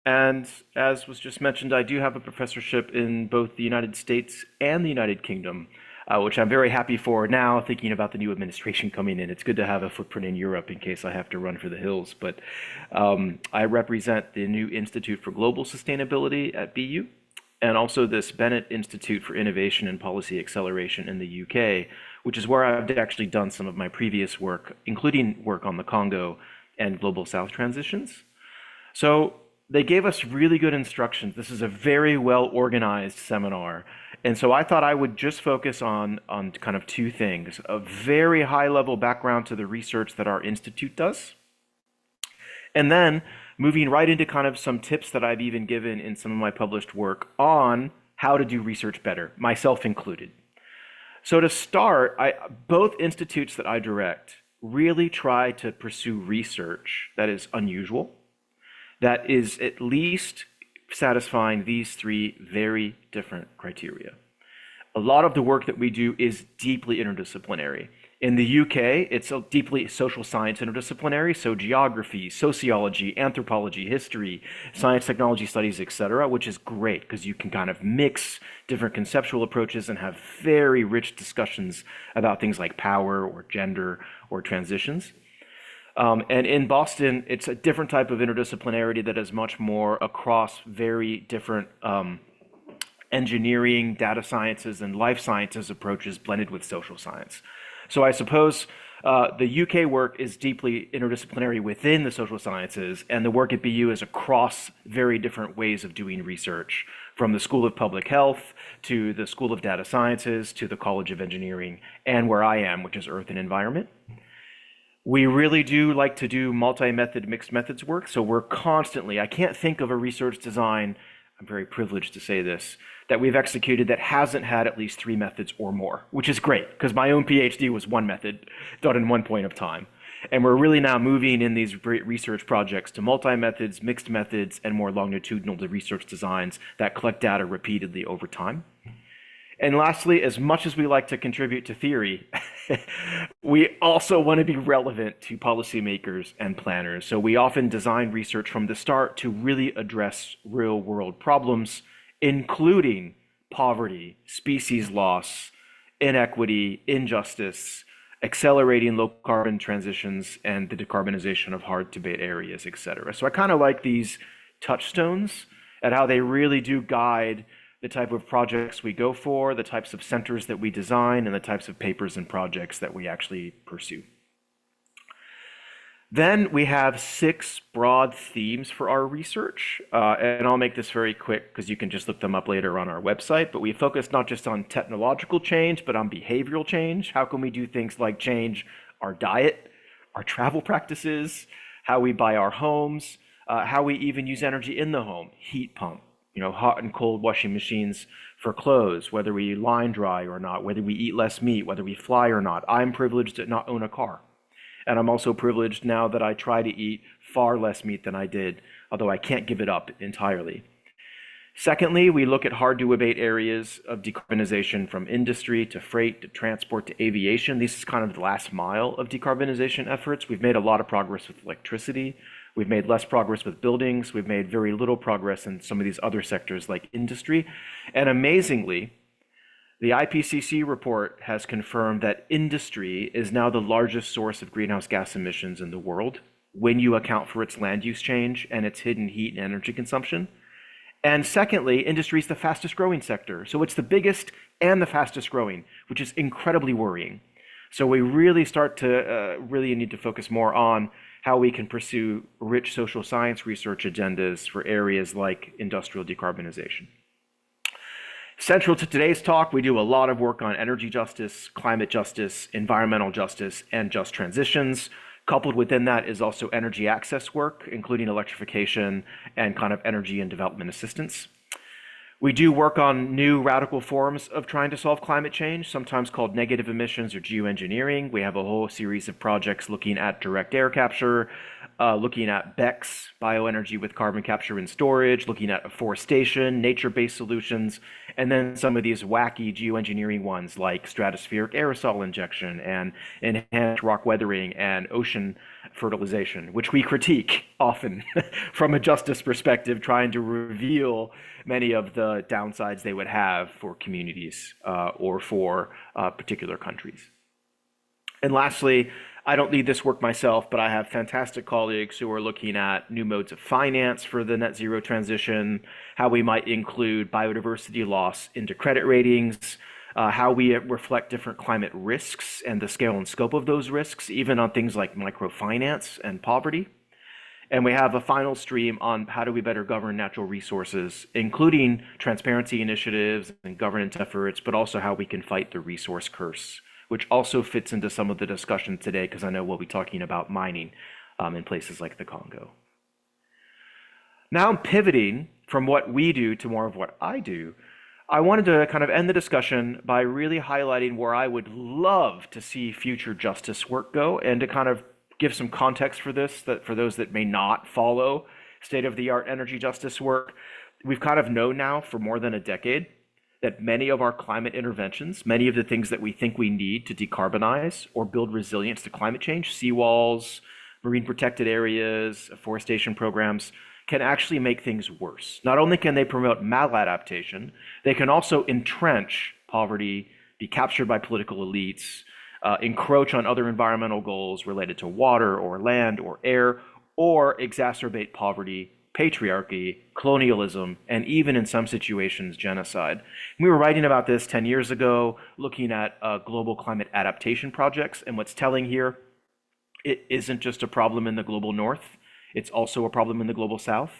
And as was just mentioned, I do have a professorship in both the United States and the United Kingdom, which I'm very happy for now, thinking about the new administration coming in. It's good to have a footprint in Europe in case I have to run for the hills. But I represent the new Institute for Global Sustainability at BU, and also this Bennett Institute for Innovation and Policy Acceleration in the UK, which is where I've actually done some of my previous work, including work on the Congo and Global South transitions. So they gave us really good instructions. This is a very well organized seminar. And so I thought I would just focus on kind of two things: a very high level background to the research that our institute does, and then moving right into kind of some tips that I've even given in some of my published work on how to do research better, myself included. So to start, both institutes that I direct really try to pursue research that is unusual, that is at least satisfying these three very different criteria. A lot of the work that we do is deeply interdisciplinary. In the UK, it's a deeply social science interdisciplinary, so geography, sociology, anthropology, history, science, technology studies, etc., which is great because you can kind of mix different conceptual approaches and have very rich discussions about things like power or gender or transitions. And in Boston, it's a different type of interdisciplinarity that is much more across very different engineering, data sciences, and life sciences approaches blended with social science. So I suppose the UK work is deeply interdisciplinary within the social sciences, and the work at BU is across very different ways of doing research, from the School of Public Health to the School of Data Sciences to the College of Engineering, and where I am, which is Earth and Environment. We really do like to do multi-method, mixed methods work, so we're constantly, I can't think of a research design, I'm very privileged to say this, that we've executed that hasn't had at least 3 methods or more, which is great, because my own PhD was 1 method done in one point of time. And we're really now moving in these great research projects to multi-methods, mixed methods, and more longitudinal research designs that collect data repeatedly over time. And lastly, as much as we like to contribute to theory, we also want to be relevant to policymakers and planners. So we often design research from the start to really address real world problems, including poverty, species loss, inequity, injustice, accelerating low carbon transitions, and the decarbonization of hard to abate areas, et cetera. So I kind of like these touchstones and how they really do guide the type of projects we go for, the types of centers that we design, and the types of papers and projects that we actually pursue. Then we have 6 broad themes for our research, and I'll make this very quick because you can just look them up later on our website, but we focus not just on technological change, but on behavioral change. How can we do things like change our diet, our travel practices, how we buy our homes, how we even use energy in the home, heat pump, hot and cold washing machines for clothes, whether we line dry or not, whether we eat less meat, whether we fly or not. I'm privileged to not own a car. And I'm also privileged now that I try to eat far less meat than I did, although I can't give it up entirely. Secondly, we look at hard to abate areas of decarbonization, from industry to freight to transport to aviation. This is kind of the last mile of decarbonization efforts. We've made a lot of progress with electricity. We've made less progress with buildings. We've made very little progress in some of these other sectors like industry. And amazingly, the IPCC report has confirmed that industry is now the largest source of greenhouse gas emissions in the world when you account for its land use change and its hidden heat and energy consumption. And secondly, industry is the fastest growing sector. So it's the biggest and the fastest growing, which is incredibly worrying. So we really start to really need to focus more on how we can pursue rich social science research agendas for areas like industrial decarbonization. Central to today's talk, we do a lot of work on energy justice, climate justice, environmental justice, and just transitions. Coupled within that is also energy access work, including electrification and kind of energy and development assistance. We do work on new radical forms of trying to solve climate change, sometimes called negative emissions or geoengineering. We have a whole series of projects looking at direct air capture, looking at BECCS, bioenergy with carbon capture and storage, looking at afforestation, nature-based solutions, and then some of these wacky geoengineering ones like stratospheric aerosol injection and enhanced rock weathering and ocean fertilization, which we critique often from a justice perspective, trying to reveal many of the downsides they would have for communities or for particular countries. And lastly, I don't lead this work myself, but I have fantastic colleagues who are looking at new modes of finance for the net zero transition, how we might include biodiversity loss into credit ratings, how we reflect different climate risks and the scale and scope of those risks, even on things like microfinance and poverty. And we have a final stream on how do we better govern natural resources, including transparency initiatives and governance efforts, but also how we can fight the resource curse, which also fits into some of the discussion today, because I know we'll be talking about mining in places like the Congo. Now I'm pivoting from what we do to more of what I do. I wanted to kind of end the discussion by really highlighting where I would love to see future justice work go, and to kind of give some context for this, that for those that may not follow state-of-the-art energy justice work. We've kind of known now for more than a decade that many of our climate interventions, many of the things that we think we need to decarbonize or build resilience to climate change, seawalls, marine protected areas, afforestation programs, can actually make things worse. Not only can they promote maladaptation, they can also entrench poverty, be captured by political elites, encroach on other environmental goals related to water or land or air, or exacerbate poverty, patriarchy, colonialism, and even in some situations, genocide. We were writing about this 10 years ago, looking at global climate adaptation projects, and what's telling here, it isn't just a problem in the global north, it's also a problem in the global south,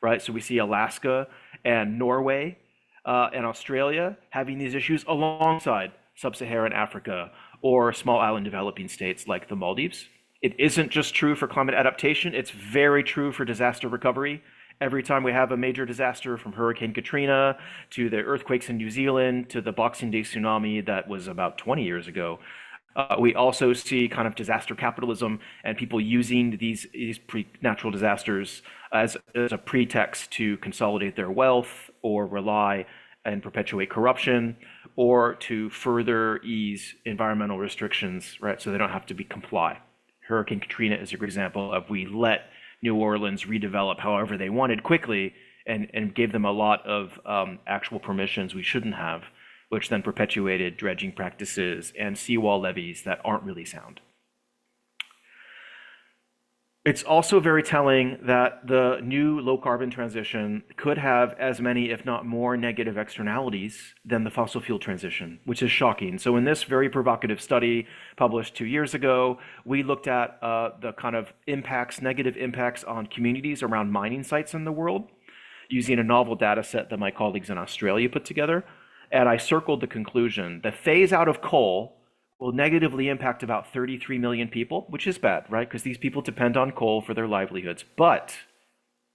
right? So we see Alaska and Norway and Australia having these issues alongside sub-Saharan Africa or small island developing states like the Maldives. It isn't just true for climate adaptation, it's very true for disaster recovery. Every time we have a major disaster, from Hurricane Katrina to the earthquakes in New Zealand to the Boxing Day tsunami that was about 20 years ago, we also see kind of disaster capitalism and people using these natural disasters as a pretext to consolidate their wealth or rely and perpetuate corruption, or to further ease environmental restrictions, right? So they don't have to comply. Hurricane Katrina is a good example of we let New Orleans redevelop however they wanted quickly and gave them a lot of actual permissions we shouldn't have, which then perpetuated dredging practices and seawall levees that aren't really sound. It's also very telling that the new low carbon transition could have as many, if not more, negative externalities than the fossil fuel transition, which is shocking. So in this very provocative study published 2 years ago, we looked at the kind of impacts, negative impacts on communities around mining sites in the world, using a novel data set that my colleagues in Australia put together. And I circled the conclusion: the phase out of coal will negatively impact about 33 million people, which is bad, right? Because these people depend on coal for their livelihoods. But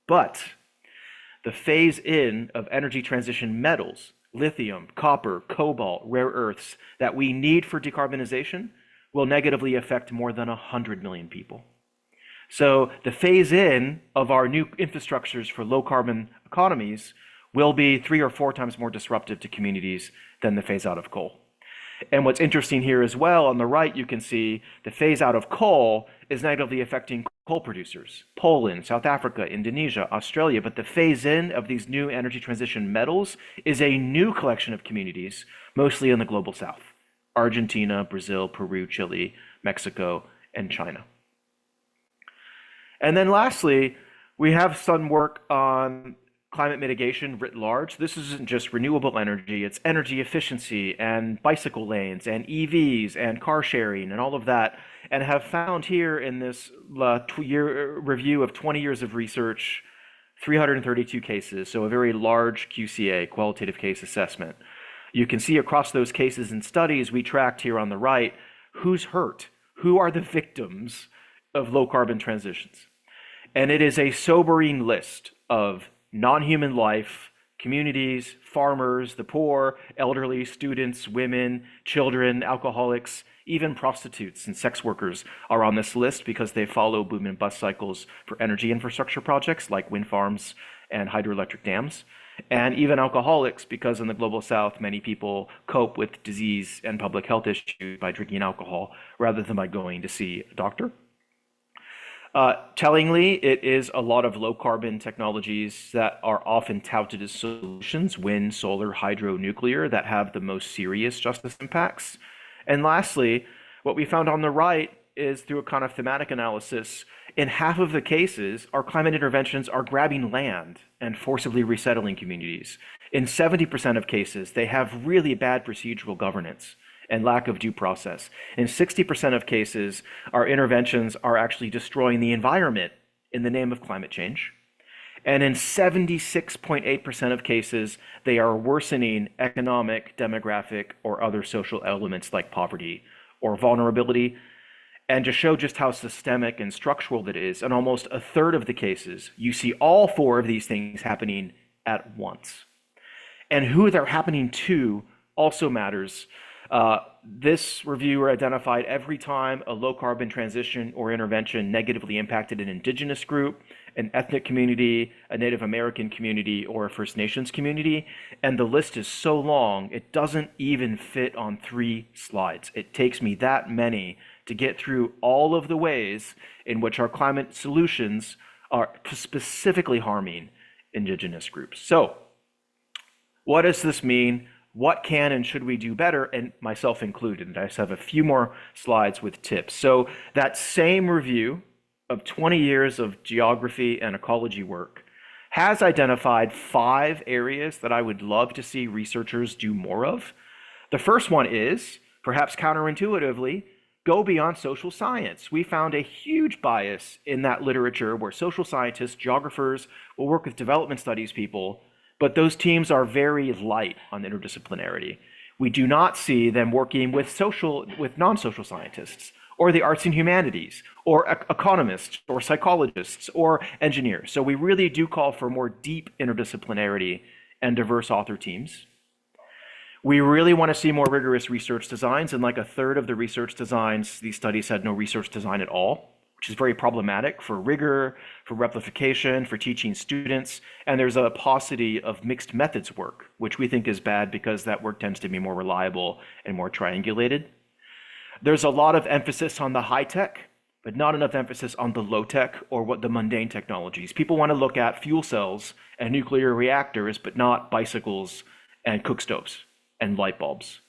the phase in of energy transition metals, lithium, copper, cobalt, rare earths that we need for decarbonization will negatively affect more than 100 million people. So the phase in of our new infrastructures for low carbon economies will be 3 or 4 times more disruptive to communities than the phase out of coal. And what's interesting here as well, on the right, you can see the phase out of coal is negatively affecting coal producers, Poland, South Africa, Indonesia, Australia. But the phase in of these new energy transition metals is a new collection of communities, mostly in the global south: Argentina, Brazil, Peru, Chile, Mexico, and China. And then lastly, we have some work on climate mitigation writ large. This isn't just renewable energy, it's energy efficiency and bicycle lanes and EVs and car sharing and all of that, and have found here in this year review of 20 years of research, 332 cases, so a very large QCA, qualitative case assessment. You can see across those cases and studies we tracked here on the right, who's hurt, who are the victims of low carbon transitions. And it is a sobering list of non-human life, communities, farmers, the poor, elderly, students, women, children, alcoholics, Even prostitutes and sex workers are on this list because they follow boom and bust cycles for energy infrastructure projects like wind farms and hydroelectric dams. And even alcoholics, because in the global south, many people cope with disease and public health issues by drinking alcohol rather than by going to see a doctor. Tellingly, it is a lot of low carbon technologies that are often touted as solutions, wind, solar, hydro, nuclear, that have the most serious justice impacts. And lastly, what we found on the right is through a kind of thematic analysis, in half of the cases, our climate interventions are grabbing land and forcibly resettling communities. In 70% of cases, they have really bad procedural governance and lack of due process. In 60% of cases, our interventions are actually destroying the environment in the name of climate change. And in 76.8% of cases, they are worsening economic, demographic, or other social elements like poverty or vulnerability. And to show just how systemic and structural that is, in almost a third of the cases, you see all four of these things happening at once. And who they're happening to also matters. This reviewer identified every time a low carbon transition or intervention negatively impacted an indigenous group, an ethnic community, a Native American community, or a First Nations community. And the list is so long, it doesn't even fit on 3 slides. It takes me that many to get through all of the ways in which our climate solutions are specifically harming indigenous groups. So, what does this mean? What can and should we do better, and myself included? And I just have a few more slides with tips. So that same review of 20 years of geography and ecology work has identified 5 areas that I would love to see researchers do more of. The first one is, perhaps counterintuitively, go beyond social science. We found a huge bias in that literature where social scientists, geographers will work with development studies people, but those teams are very light on interdisciplinarity. We do not see them working with non-social scientists, or the arts and humanities, or economists, or psychologists, or engineers. So we really do call for more deep interdisciplinarity and diverse author teams. We really want to see more rigorous research designs, and like a third of the research designs, these studies had no research design at all, which is very problematic for rigor, for replication, for teaching students. And there's a paucity of mixed methods work, which we think is bad because that work tends to be more reliable and more triangulated. There's a lot of emphasis on the high tech, but not enough emphasis on the low tech or what the mundane technologies. People want to look at fuel cells and nuclear reactors, but not bicycles and cook stoves and light bulbs.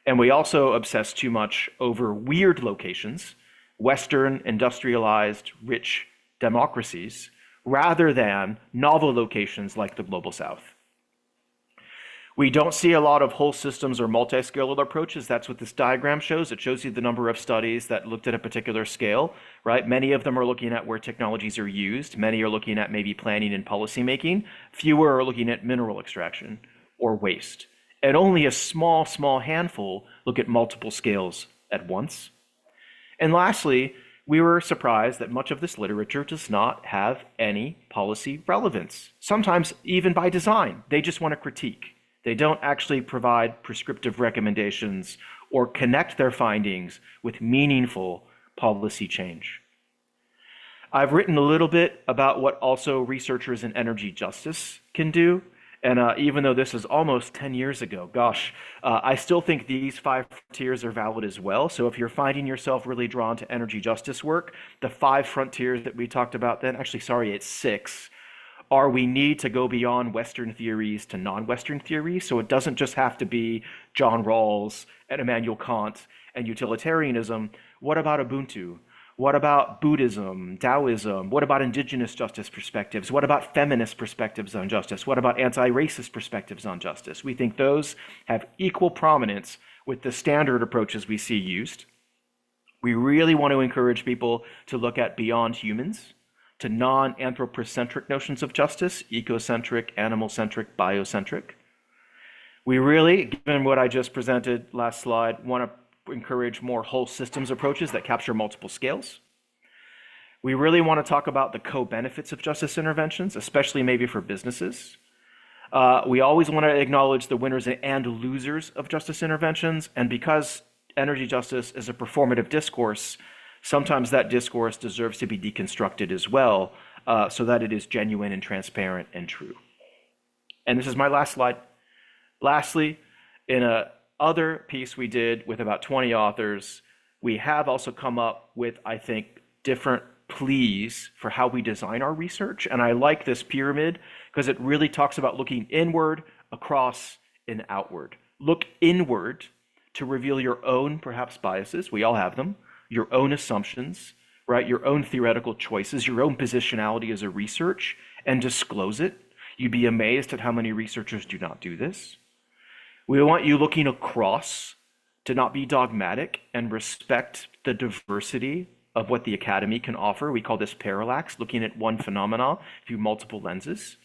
And we also obsess too much over weird locations, Western, industrialized, rich democracies, rather than novel locations like the global south. We don't see a lot of whole systems or multi-scale approaches. That's what this diagram shows. It shows you the number of studies that looked at a particular scale, right? Many of them are looking at where technologies are used. Many are looking at maybe planning and policy making. Fewer are looking at mineral extraction or waste. And only a small handful look at multiple scales at once. And lastly, we were surprised that much of this literature does not have any policy relevance, sometimes even by design. They just want to critique. They don't actually provide prescriptive recommendations or connect their findings with meaningful policy change. I've written a little bit about what also researchers in energy justice can do. And even though this is almost 10 years ago, I still think these 5 frontiers are valid as well. So if you're finding yourself really drawn to energy justice work, the 5 frontiers that we talked about then, it's 6, are we need to go beyond Western theories to non-Western theories. So it doesn't just have to be John Rawls and Immanuel Kant and utilitarianism. What about Ubuntu? What about Buddhism, Taoism? What about indigenous justice perspectives? What about feminist perspectives on justice? What about anti-racist perspectives on justice? We think those have equal prominence with the standard approaches we see used. We really want to encourage people to look at beyond humans, to non-anthropocentric notions of justice, ecocentric, animal-centric, biocentric. We really, given what I just presented last slide, want to encourage more whole systems approaches that capture multiple scales. We really want to talk about the co-benefits of justice interventions, especially maybe for businesses. We always want to acknowledge the winners and losers of justice interventions, and because energy justice is a performative discourse, sometimes that discourse deserves to be deconstructed as well, so that it is genuine and transparent and true. And this is my last slide. Lastly, in a other piece we did with about 20 authors, we have also come up with, I think, different pleas for how we design our research. And I like this pyramid because it really talks about looking inward, across, and outward. Look inward to reveal your own, perhaps, biases. We all have them. Your own assumptions, right? Your own theoretical choices, your own positionality as a research, and disclose it. You'd be amazed at how many researchers do not do this. We want you looking across to not be dogmatic and respect the diversity of what the academy can offer. We call this parallax, looking at one phenomena through multiple lenses.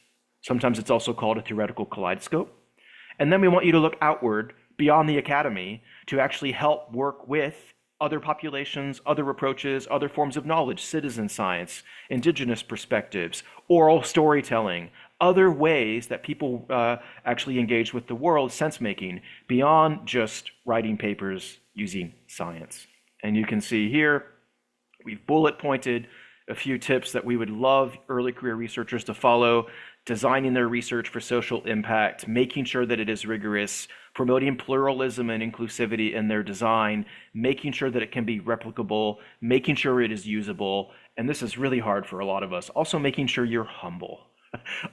Sometimes it's also called a theoretical kaleidoscope. And then we want you to look outward beyond the academy to actually help work with other populations, other approaches, other forms of knowledge, citizen science, indigenous perspectives, oral storytelling, other ways that people actually engage with the world, sense making, beyond just writing papers using science. And you can see here, we've bullet pointed a few tips that we would love early career researchers to follow: designing their research for social impact, making sure that it is rigorous, promoting pluralism and inclusivity in their design, making sure that it can be replicable, making sure it is usable, and this is really hard for a lot of us, also making sure you're humble,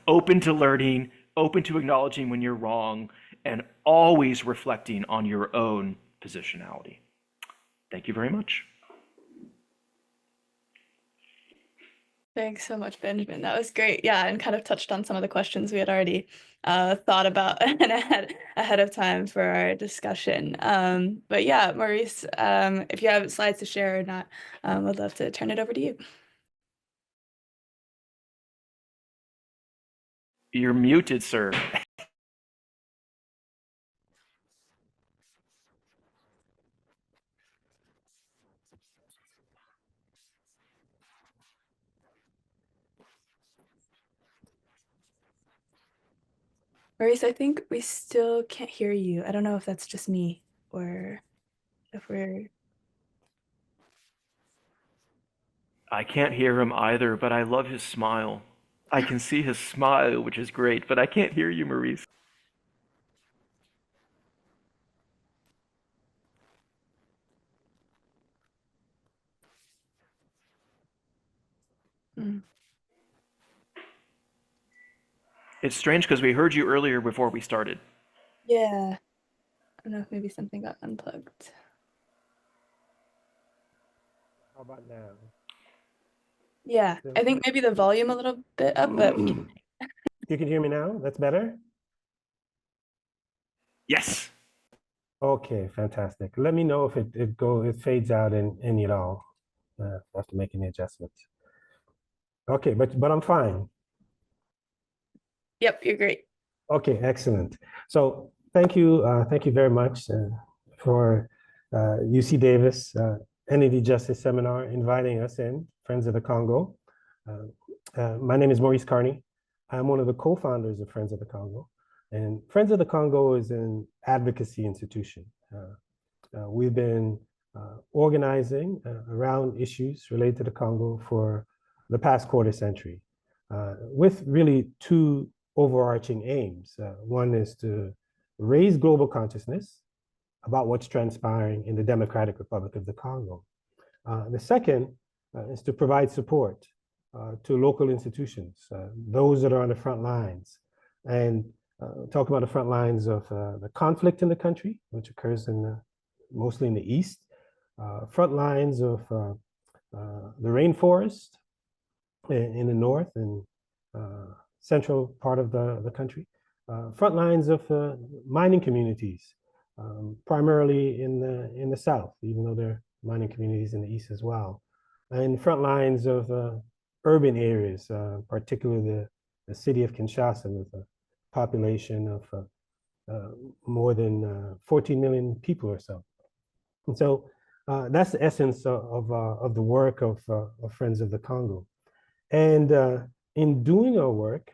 open to learning, open to acknowledging when you're wrong, and always reflecting on your own positionality. Thank you very much. Thanks so much, Benjamin. That was great. Yeah, and kind of touched on some of the questions we had already thought about and ahead of time for our discussion. But yeah, Maurice, if you have slides to share or not, I'd love to turn it over to you. You're muted, sir. Maurice, I think we still can't hear you. I don't know if that's just me or if we're... I can't hear him either, but I love his smile. I can see his smile, which is great, but I can't hear you, Maurice. Mm. It's strange because we heard you earlier before we started. Yeah, I don't know if maybe something got unplugged. How about now? Yeah, I think maybe the volume a little bit up, but You can hear me now? That's better? Yes. Okay, fantastic. Let me know if it fades out in any at all. I have to make any adjustments. Okay, but I'm fine. yep, you're great. Okay, excellent. So thank you very much for UC Davis Energy Justice Seminar inviting us in, Friends of the Congo. My name is Maurice Carney. I'm one of the co-founders of Friends of the Congo. And Friends of the Congo is an advocacy institution. We've been organizing around issues related to the Congo for the past quarter century, with really two overarching aims. One is to raise global consciousness about what's transpiring in the Democratic Republic of the Congo. The second is to provide support to local institutions, those that are on the front lines, and talk about the front lines of the conflict in the country, which occurs mostly in the east, front lines of the rainforest in the north and central part of the country, front lines of mining communities, primarily in the south, even though there are mining communities in the east as well, and front lines of urban areas, particularly the city of Kinshasa, with a population of more than 14 million people or so. And so that's the essence of the work of Friends of the Congo. And in doing our work,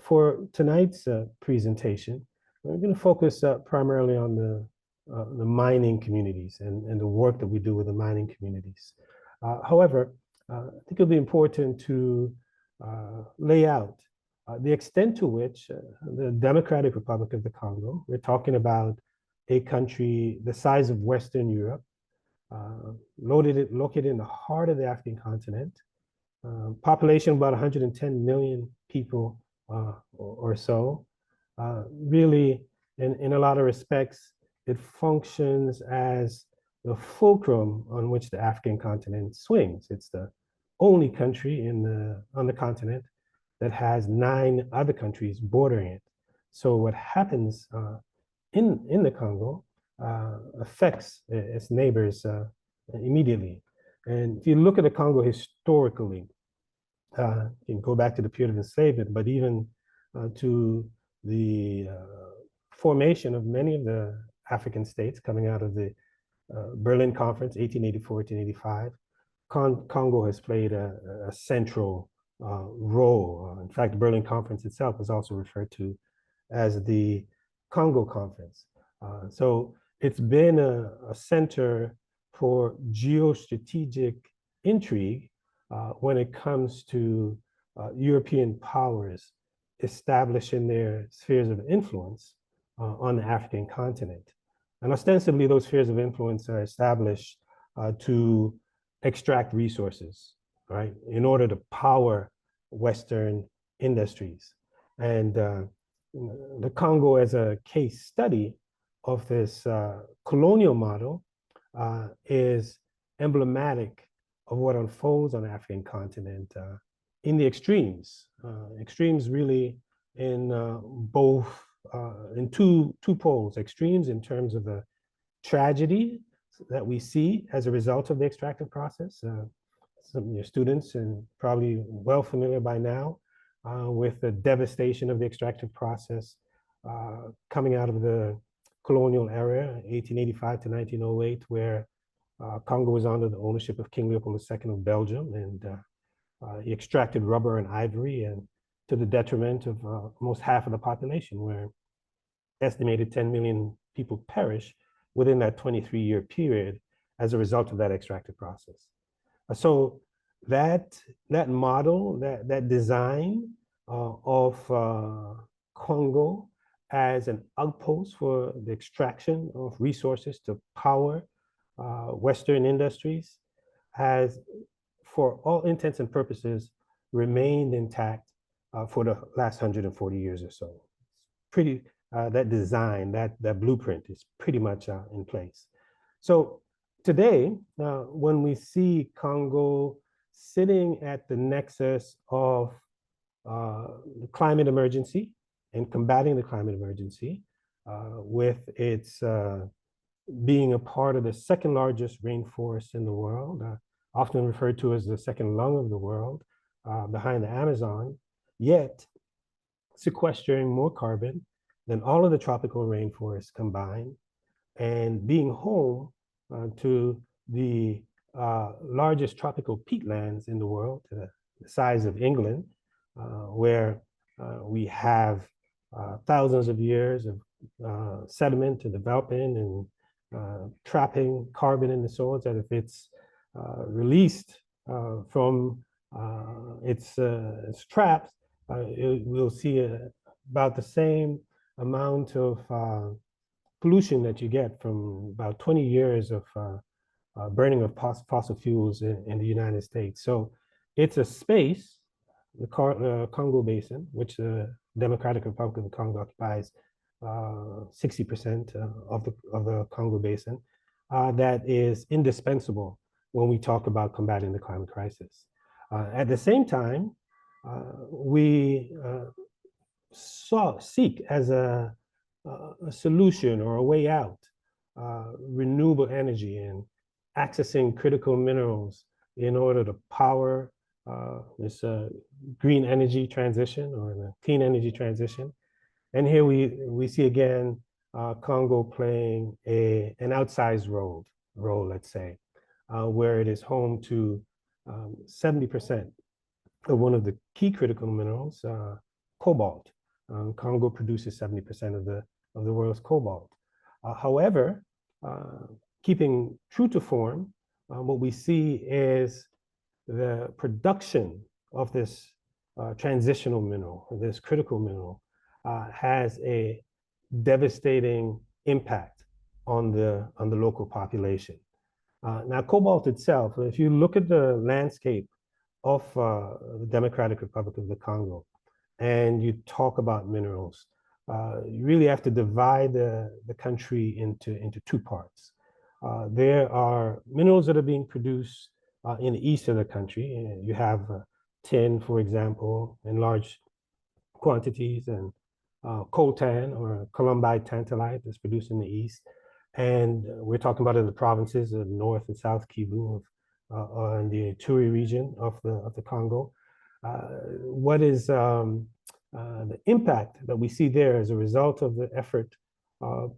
for tonight's presentation, we're going to focus primarily on the mining communities and the work that we do with the mining communities. However, I think it'll be important to lay out the extent to which the Democratic Republic of the Congo, we're talking about a country the size of Western Europe, located in the heart of the African continent, population of about 110 million people or so. Really, in a lot of respects, it functions as the fulcrum on which the African continent swings. It's the only country on the continent that has 9 other countries bordering it. So what happens in the Congo affects its neighbors immediately. And if you look at the Congo historically, you can go back to the period of enslavement, but even to the formation of many of the African states coming out of the Berlin Conference, 1884, 1885, Congo has played a central role. In fact, the Berlin Conference itself is also referred to as the Congo Conference. So it's been a center for geostrategic intrigue when it comes to European powers establishing their spheres of influence on the African continent. And ostensibly, those spheres of influence are established to extract resources, right, in order to power Western industries. And the Congo, as a case study of this colonial model, is emblematic of what unfolds on the African continent in the extremes. Extremes really in both, in two poles, extremes in terms of the tragedy that we see as a result of the extractive process. Some of your students and probably well familiar by now with the devastation of the extractive process coming out of the colonial era, 1885 to 1908, where Congo was under the ownership of King Leopold II of Belgium, and he extracted rubber and ivory, and to the detriment of almost half of the population, where estimated 10 million people perish within that 23-year period as a result of that extractive process. So that model, that design of Congo as an outpost for the extraction of resources to power Western industries has, for all intents and purposes, remained intact for the last 140 years or so. Pretty, that design, that blueprint is pretty much in place. So today, when we see Congo sitting at the nexus of the climate emergency and combating the climate emergency, with its being a part of the second largest rainforest in the world, often referred to as the second lung of the world, behind the Amazon, yet sequestering more carbon than all of the tropical rainforests combined, and being home to the largest tropical peatlands in the world, the size of England, where we have thousands of years of sediment and development and trapping carbon in the soils, that if it's released from its traps, we'll see about the same amount of pollution that you get from about 20 years of burning of fossil fuels in the United States. So it's a space, the Congo Basin, which the Democratic Republic of the Congo occupies 60% of the Congo Basin, that is indispensable when we talk about combating the climate crisis. At the same time, we seek as a solution or a way out renewable energy and accessing critical minerals in order to power this green energy transition or the clean energy transition. And here we see again Congo playing an outsized role, let's say, where it is home to 70% of one of the key critical minerals, cobalt. Congo produces 70% of the world's cobalt. However, keeping true to form, what we see is the production of this transitional mineral, this critical mineral, has a devastating impact on the local population. Now, cobalt itself, if you look at the landscape of the Democratic Republic of the Congo, and you talk about minerals, you really have to divide the country into two parts. There are minerals that are being produced in the east of the country. You have tin, for example, in large quantities, and coltan or columbite tantalite that's produced in the east. And we're talking about in the provinces of North and South Kivu in the Ituri region of the Congo. What is the impact that we see there as a result of the effort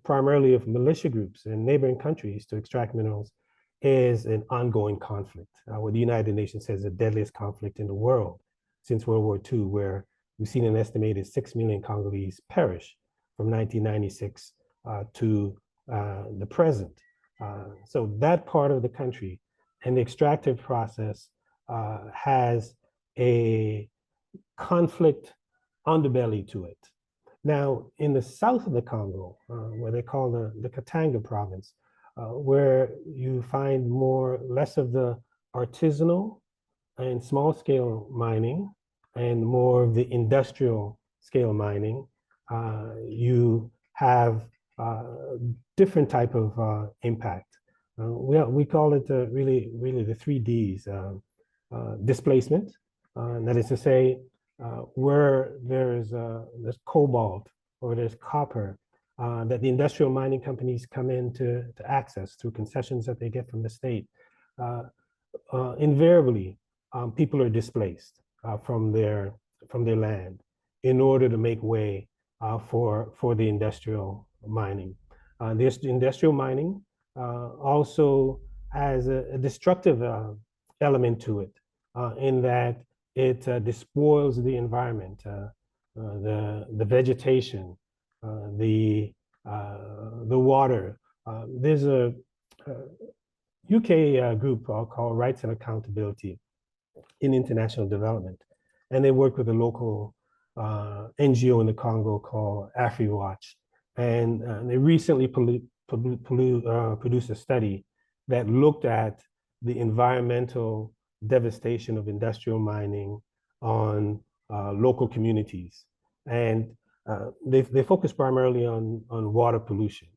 primarily of militia groups in neighboring countries to extract minerals is an ongoing conflict. What the United Nations says is the deadliest conflict in the world since World War II, where we've seen an estimated 6 million Congolese perish from 1996 to the present. So that part of the country and the extractive process has a conflict underbelly to it. Now, in the south of the Congo, where they call the Katanga province, where you find less of the artisanal and small scale mining and more of the industrial scale mining, you have different type of impact. We call it really the 3Ds, displacement, that is to say, where there's cobalt or there's copper that the industrial mining companies come in to access through concessions that they get from the state. Invariably, people are displaced from their land in order to make way for the industrial mining. This industrial mining also has a destructive element to it, in that it despoils the environment, the vegetation, the water. There's a UK group called Rights and Accountability in International Development, and they work with a local NGO in the Congo called AfriWatch, and they recently produced a study that looked at the environmental devastation of industrial mining on local communities, and they focus primarily on water pollution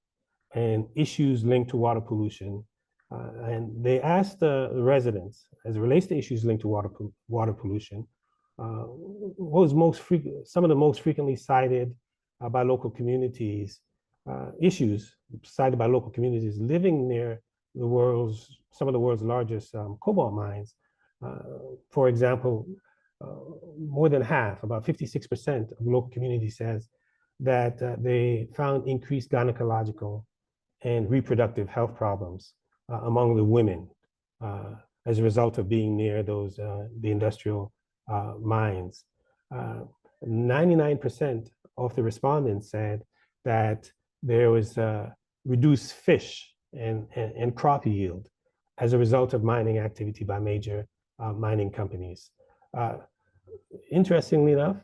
and issues linked to water pollution. And they asked the residents, as it relates to issues linked to water pollution, what was some of the most frequently cited by local communities, issues cited by local communities living near some of the world's largest cobalt mines. For example, more than half, about 56% of local communities says that they found increased gynecological and reproductive health problems among the women as a result of being near the industrial mines. 99% of the respondents said that there was reduced fish and crop yield as a result of mining activity by major mining companies. Interestingly enough,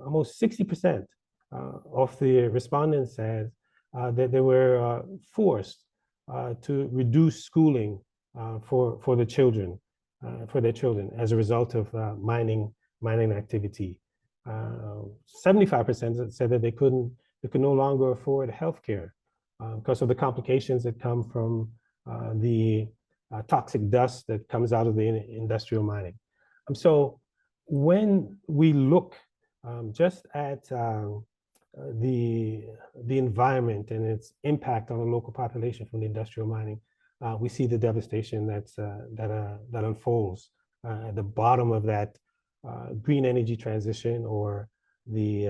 almost 60% of the respondents said that they were forced to reduce schooling for their children as a result of mining activity. 75% said that they could no longer afford healthcare because of the complications that come from the toxic dust that comes out of the industrial mining. So when we look just at the environment and its impact on the local population from the industrial mining, we see the devastation that unfolds at the bottom of that green energy transition, or the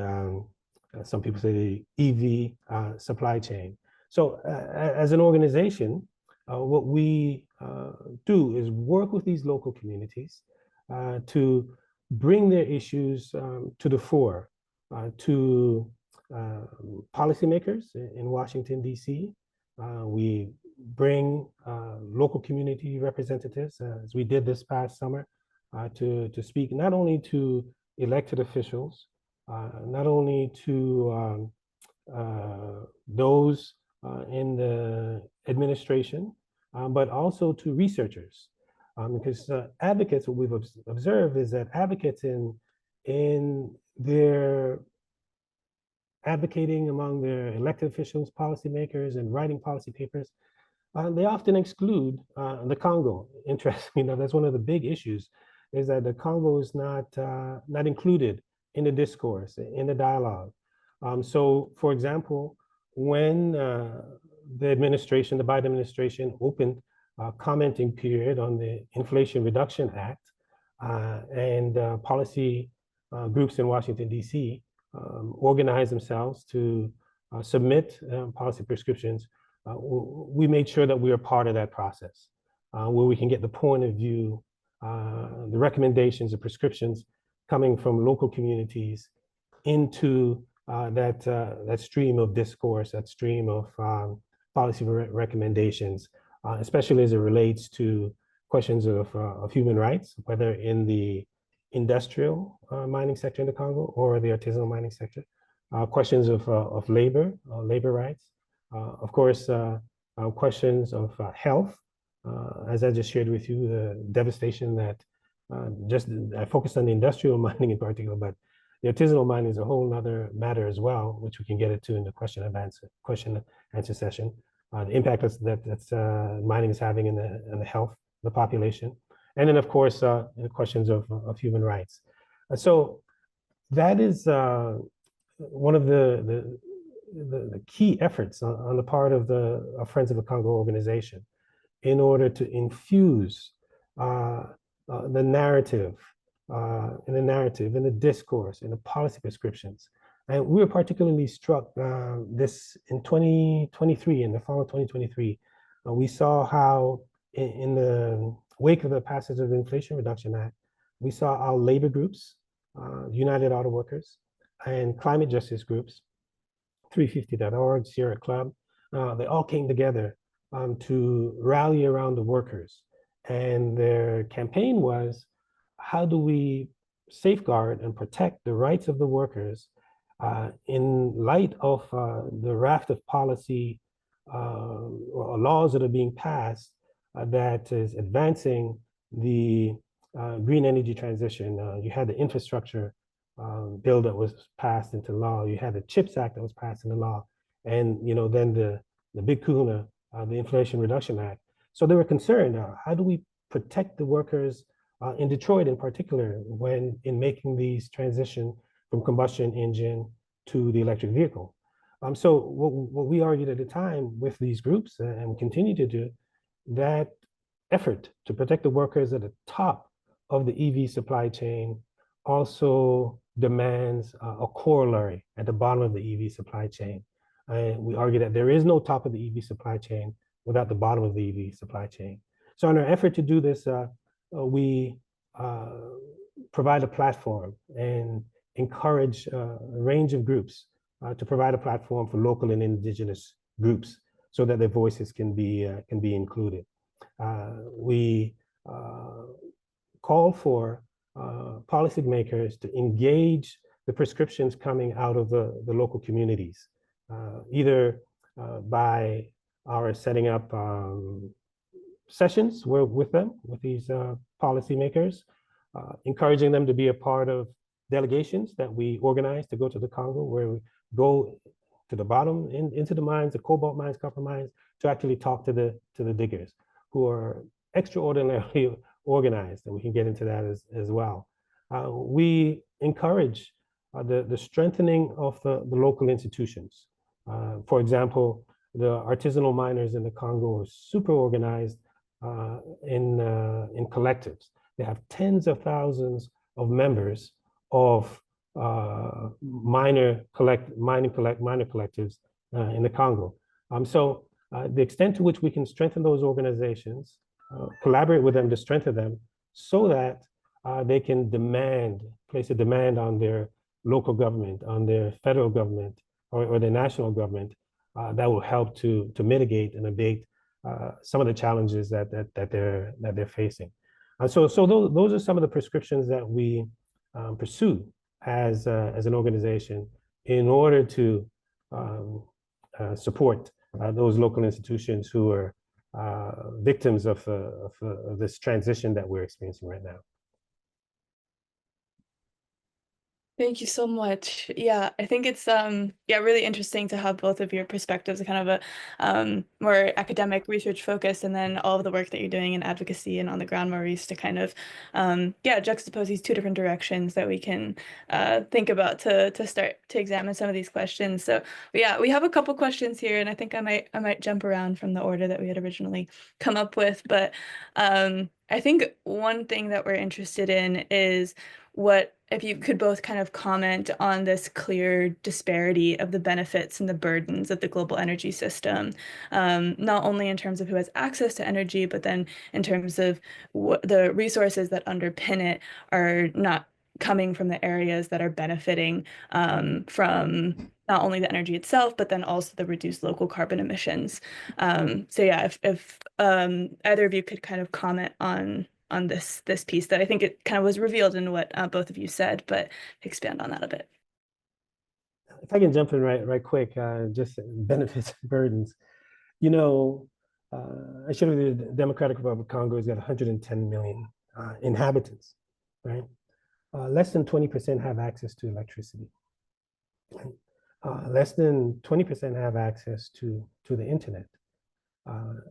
some people say the EV supply chain. So as an organization, what we do is work with these local communities to bring their issues to the fore, to policymakers in Washington, D.C. We bring local community representatives, as we did this past summer, to speak not only to elected officials, not only to those in the administration, but also to researchers. Because advocates, what we've observed is that advocates in their advocating among their elected officials, policymakers, and writing policy papers, they often exclude the Congo. Interesting, that's one of the big issues, is that the Congo is not included in the discourse, in the dialogue. So, for example, when the administration, the Biden administration, opened a commenting period on the Inflation Reduction Act, and policy groups in Washington, D.C. Organized themselves to submit policy prescriptions, we made sure that we are part of that process, where we can get the point of view, the recommendations, the prescriptions coming from local communities into that stream of discourse, that stream of policy recommendations, especially as it relates to questions of human rights, whether in the industrial mining sector in the Congo or the artisanal mining sector, questions of labor rights, of course, questions of health, as I just shared with you, the devastation that I focused on the industrial mining in particular, but the artisanal mining is a whole other matter as well, which we can get into in the question and answer session. The impact that mining is having in the health of the population. And then, of course, the questions of human rights. So that is one of the key efforts on the part of the Friends of the Congo organization in order to infuse the narrative, in the discourse, in the policy prescriptions. And we were particularly struck this in 2023, in the fall of 2023, we saw how in the wake of the passage of the Inflation Reduction Act, we saw our labor groups, United Auto Workers, and climate justice groups, 350.org, Sierra Club, they all came together to rally around the workers. And their campaign was, how do we safeguard and protect the rights of the workers in light of the raft of policy or laws that are being passed that is advancing the green energy transition. You had the infrastructure bill that was passed into law. You had the CHIPS Act that was passed into law. And then the big kahuna, the Inflation Reduction Act. So they were concerned, how do we protect the workers in Detroit in particular, when in making these transition from combustion engine to the electric vehicle. So what we argued at the time with these groups, and we continue to do, that effort to protect the workers at the top of the EV supply chain also demands a corollary at the bottom of the EV supply chain. And we argue that there is no top of the EV supply chain without the bottom of the EV supply chain. So in our effort to do this, we provide a platform and encourage a range of groups to provide a platform for local and indigenous groups so that their voices can be included. We call for policymakers to engage the prescriptions coming out of the local communities, either by our setting up sessions with these policymakers, encouraging them to be a part of delegations that we organize to go to the Congo, where we go to the bottom, into the mines, the cobalt mines, copper mines, to actually talk to the diggers, who are extraordinarily organized, and we can get into that as well. We encourage the strengthening of the local institutions. For example, the artisanal miners in the Congo are super organized in collectives. They have tens of thousands of members of miner collectives in the Congo. So the extent to which we can strengthen those organizations, collaborate with them to strengthen them, so that they can place a demand on their local government, on their federal government, or the national government that will help to mitigate and abate some of the challenges that they're facing. So those are some of the prescriptions that we pursue as an organization in order to support those local institutions who are victims of this transition that we're experiencing right now. Thank you so much. Yeah, I think it's yeah, really interesting to have both of your perspectives, kind of a more academic research focus, and then all of the work that you're doing in advocacy and on the ground, Maurice, to kind of yeah, juxtapose these two different directions that we can think about to start to examine some of these questions. So yeah, we have a couple questions here, and I think I might jump around from the order that we had originally come up with, but I think one thing that we're interested in is what if you could both kind of comment on this clear disparity of the benefits and the burdens of the global energy system, not only in terms of who has access to energy, but then in terms of the resources that underpin it are not coming from the areas that are benefiting from not only the energy itself, but then also the reduced local carbon emissions. So yeah, if either of you could kind of comment on this piece that I think it kind of was revealed in what both of you said, but expand on that a bit. If I can jump in right quick, just benefits and burdens. You know, I showed you the Democratic Republic of Congo has got 110 million inhabitants, right? Less than 20% have access to electricity. Less than 20% have access to the internet.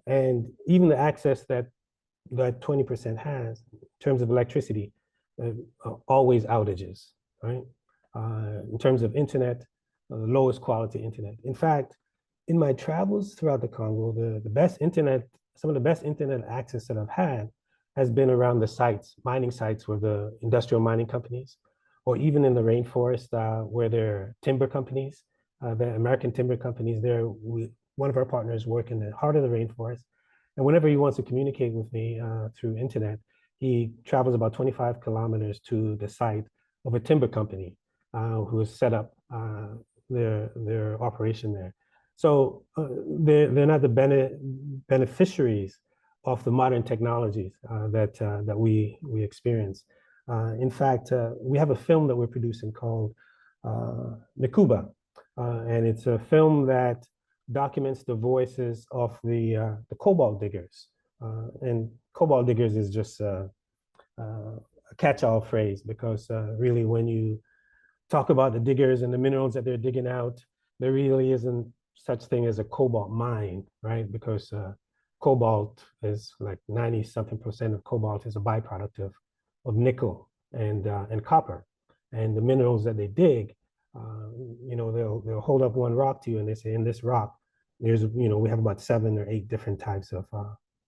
And even the access that 20% has in terms of electricity, always outages, right? In terms of internet, the lowest quality internet. In fact, in my travels throughout the Congo, the best internet, some of the best internet access that I've had has been around the sites, mining sites where the industrial mining companies, or even in the rainforest where there are timber companies, the American timber companies there. One of our partners work in the heart of the rainforest. And whenever he wants to communicate with me through internet, he travels about 25 kilometers to the site of a timber company who has set up their operation there. So they're not the beneficiaries of the modern technologies that we experience. In fact, we have a film that we're producing called Nikuba, and it's a film that documents the voices of the cobalt diggers. And cobalt diggers is just a catch-all phrase because really when you talk about the diggers and the minerals that they're digging out, there really isn't such thing as a cobalt mine, right? Because cobalt is like 90-something% of cobalt is a byproduct of nickel and copper. And the minerals that they dig, you know, they'll hold up one rock to you and they say, in this rock, there's, you know, we have about 7 or 8 different types of,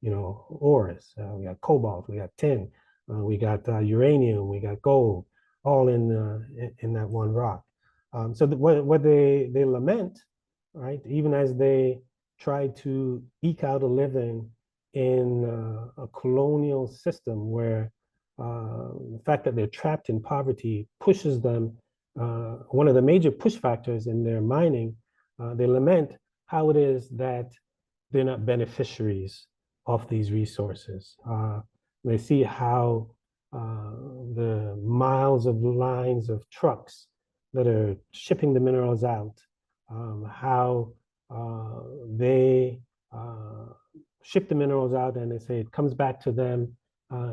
you know, ores. We got cobalt, we got tin, we got uranium, we got gold, all in that one rock. So what they lament, right, even as they try to eke out a living in a colonial system where the fact that they're trapped in poverty pushes them, one of the major push factors in their mining, they lament how it is that they're not beneficiaries of these resources. They see how the miles of lines of trucks that are shipping the minerals out, how they ship the minerals out and they say it comes back to them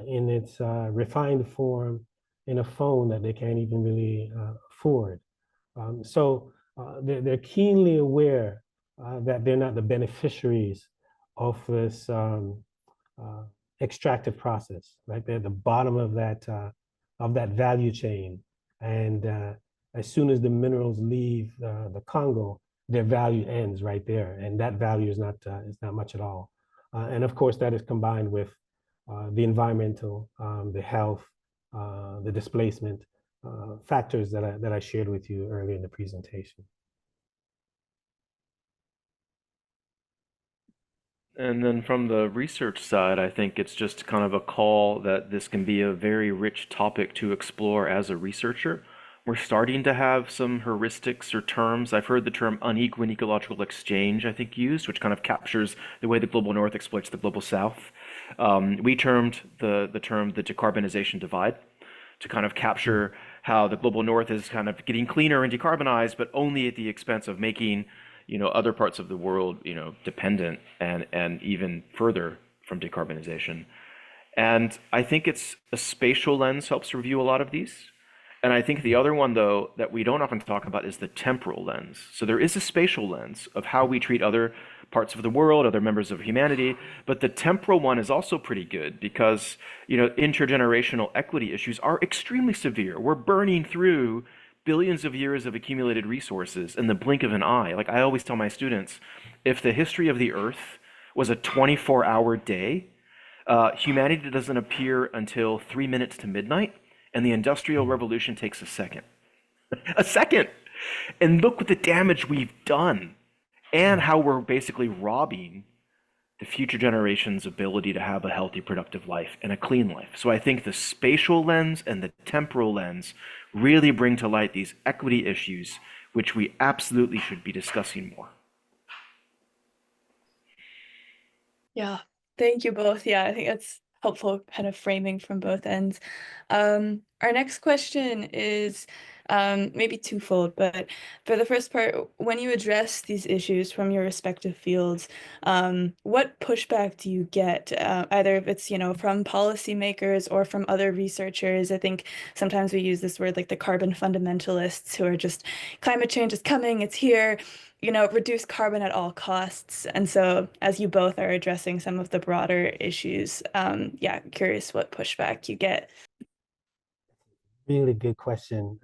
in its refined form in a phone that they can't even really afford. So they're keenly aware that they're not the beneficiaries of this extractive process, right? They're at the bottom of that value chain. And as soon as the minerals leave the Congo, their value ends right there. And that value is not much at all. And of course, that is combined with the environmental, the health, the displacement factors that I shared with you earlier in the presentation. And then from the research side, I think it's just kind of a call that this can be a very rich topic to explore as a researcher. We're starting to have some heuristics or terms. I've heard the term unequal ecological exchange, I think, used, which kind of captures the way the global north exploits the global south. We termed the term the decarbonization divide to kind of capture how the global north is kind of getting cleaner and decarbonized, but only at the expense of making, other parts of the world, dependent and even further from decarbonization. And I think it's a spatial lens helps review a lot of these. And I think the other one, though, that we don't often talk about is the temporal lens. So there is a spatial lens of how we treat other parts of the world, other members of humanity, but the temporal one is also pretty good because, intergenerational equity issues are extremely severe. We're burning through billions of years of accumulated resources in the blink of an eye. Like I always tell my students, if the history of the Earth was a 24-hour day, humanity doesn't appear until 3 minutes to midnight, and the Industrial Revolution takes a second. A second! And look what the damage we've done, and how we're basically robbing the future generations' ability to have a healthy, productive life and a clean life. So I think the spatial lens and the temporal lens really bring to light these equity issues, which we absolutely should be discussing more. Yeah, thank you both. Yeah, I think that's helpful kind of framing from both ends. Our next question is maybe twofold, but for the first part, when you address these issues from your respective fields, what pushback do you get, either if it's, from policymakers or from other researchers? I think sometimes we use this word like the carbon fundamentalists who are just, climate change is coming, it's here, reduce carbon at all costs. And so as you both are addressing some of the broader issues, yeah, curious what pushback you get. Really good question.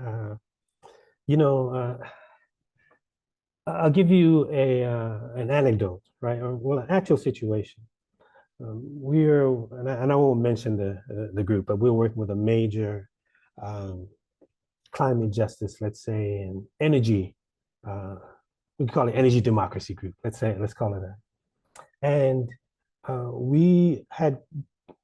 I'll give you an anecdote, right? Or well, an actual situation. And I won't mention the group, but we're working with a major climate justice, let's say, and energy. We call it energy democracy group. Let's call it that. And we had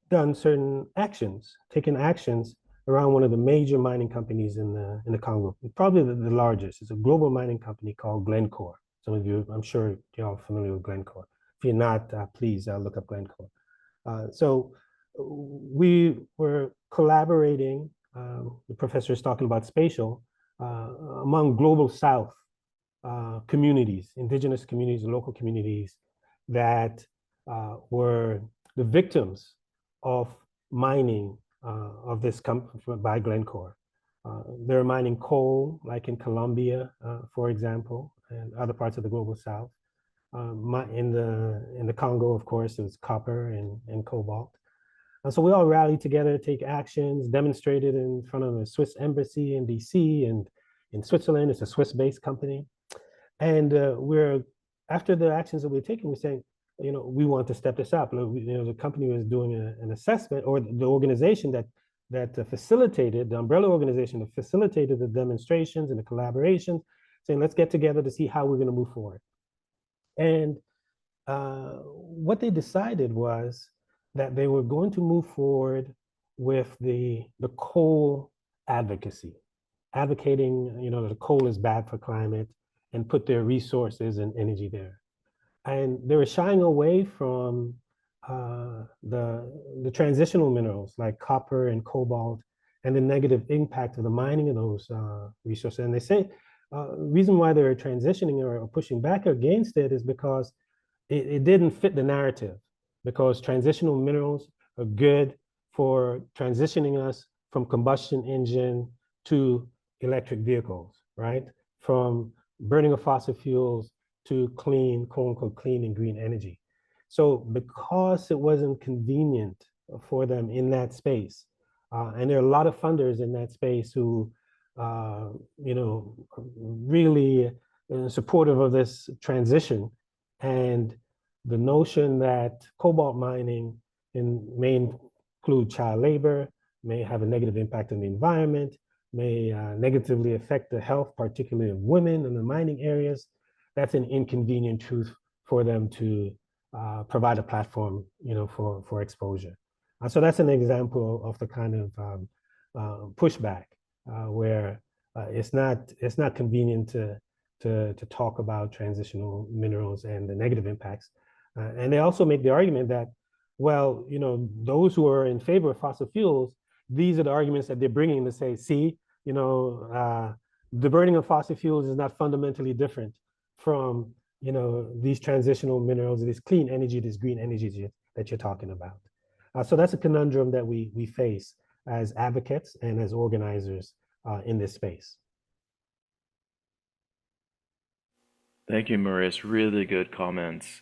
done certain actions, taken actions around one of the major mining companies in the Congo, probably the largest. It's a global mining company called Glencore. Some of you, I'm sure you're all familiar with Glencore. If you're not, please look up Glencore. So we were collaborating, the professor is talking about spatial, among global South communities, indigenous communities, local communities that were the victims of mining of this by Glencore. They're mining coal, like in Colombia, for example, and other parts of the global South. In the Congo, of course, it was copper and cobalt. And so we all rallied together to take actions, demonstrated in front of the Swiss embassy in DC and in Switzerland. It's a Swiss-based company. And after the actions that we're taking, we're saying, we want to step this up. The company was doing an assessment, or the organization that facilitated, the umbrella organization that facilitated the demonstrations and the collaborations, saying, let's get together to see how we're going to move forward. And what they decided was that they were going to move forward with the coal advocacy, advocating, that coal is bad for climate, and put their resources and energy there. And they were shying away from the transitional minerals like copper and cobalt and the negative impact of the mining of those resources. And they say the reason why they're transitioning or pushing back against it is because it didn't fit the narrative, because transitional minerals are good for transitioning us from combustion engine to electric vehicles, right? From burning of fossil fuels to clean, quote unquote, clean and green energy. So because it wasn't convenient for them in that space, and there are a lot of funders in that space who, really supportive of this transition, and the notion that cobalt mining may include child labor, may have a negative impact on the environment, may negatively affect the health, particularly of women in the mining areas. That's an inconvenient truth for them to provide a platform, for exposure. So that's an example of the kind of pushback where it's not convenient to talk about transitional minerals and the negative impacts. And they also make the argument that, well, those who are in favor of fossil fuels, these are the arguments that they're bringing to say, see, the burning of fossil fuels is not fundamentally different from, these transitional minerals, this clean energy, this green energy that you're talking about. So that's a conundrum that we face as advocates and as organizers in this space. Thank you, Maurice. Really good comments.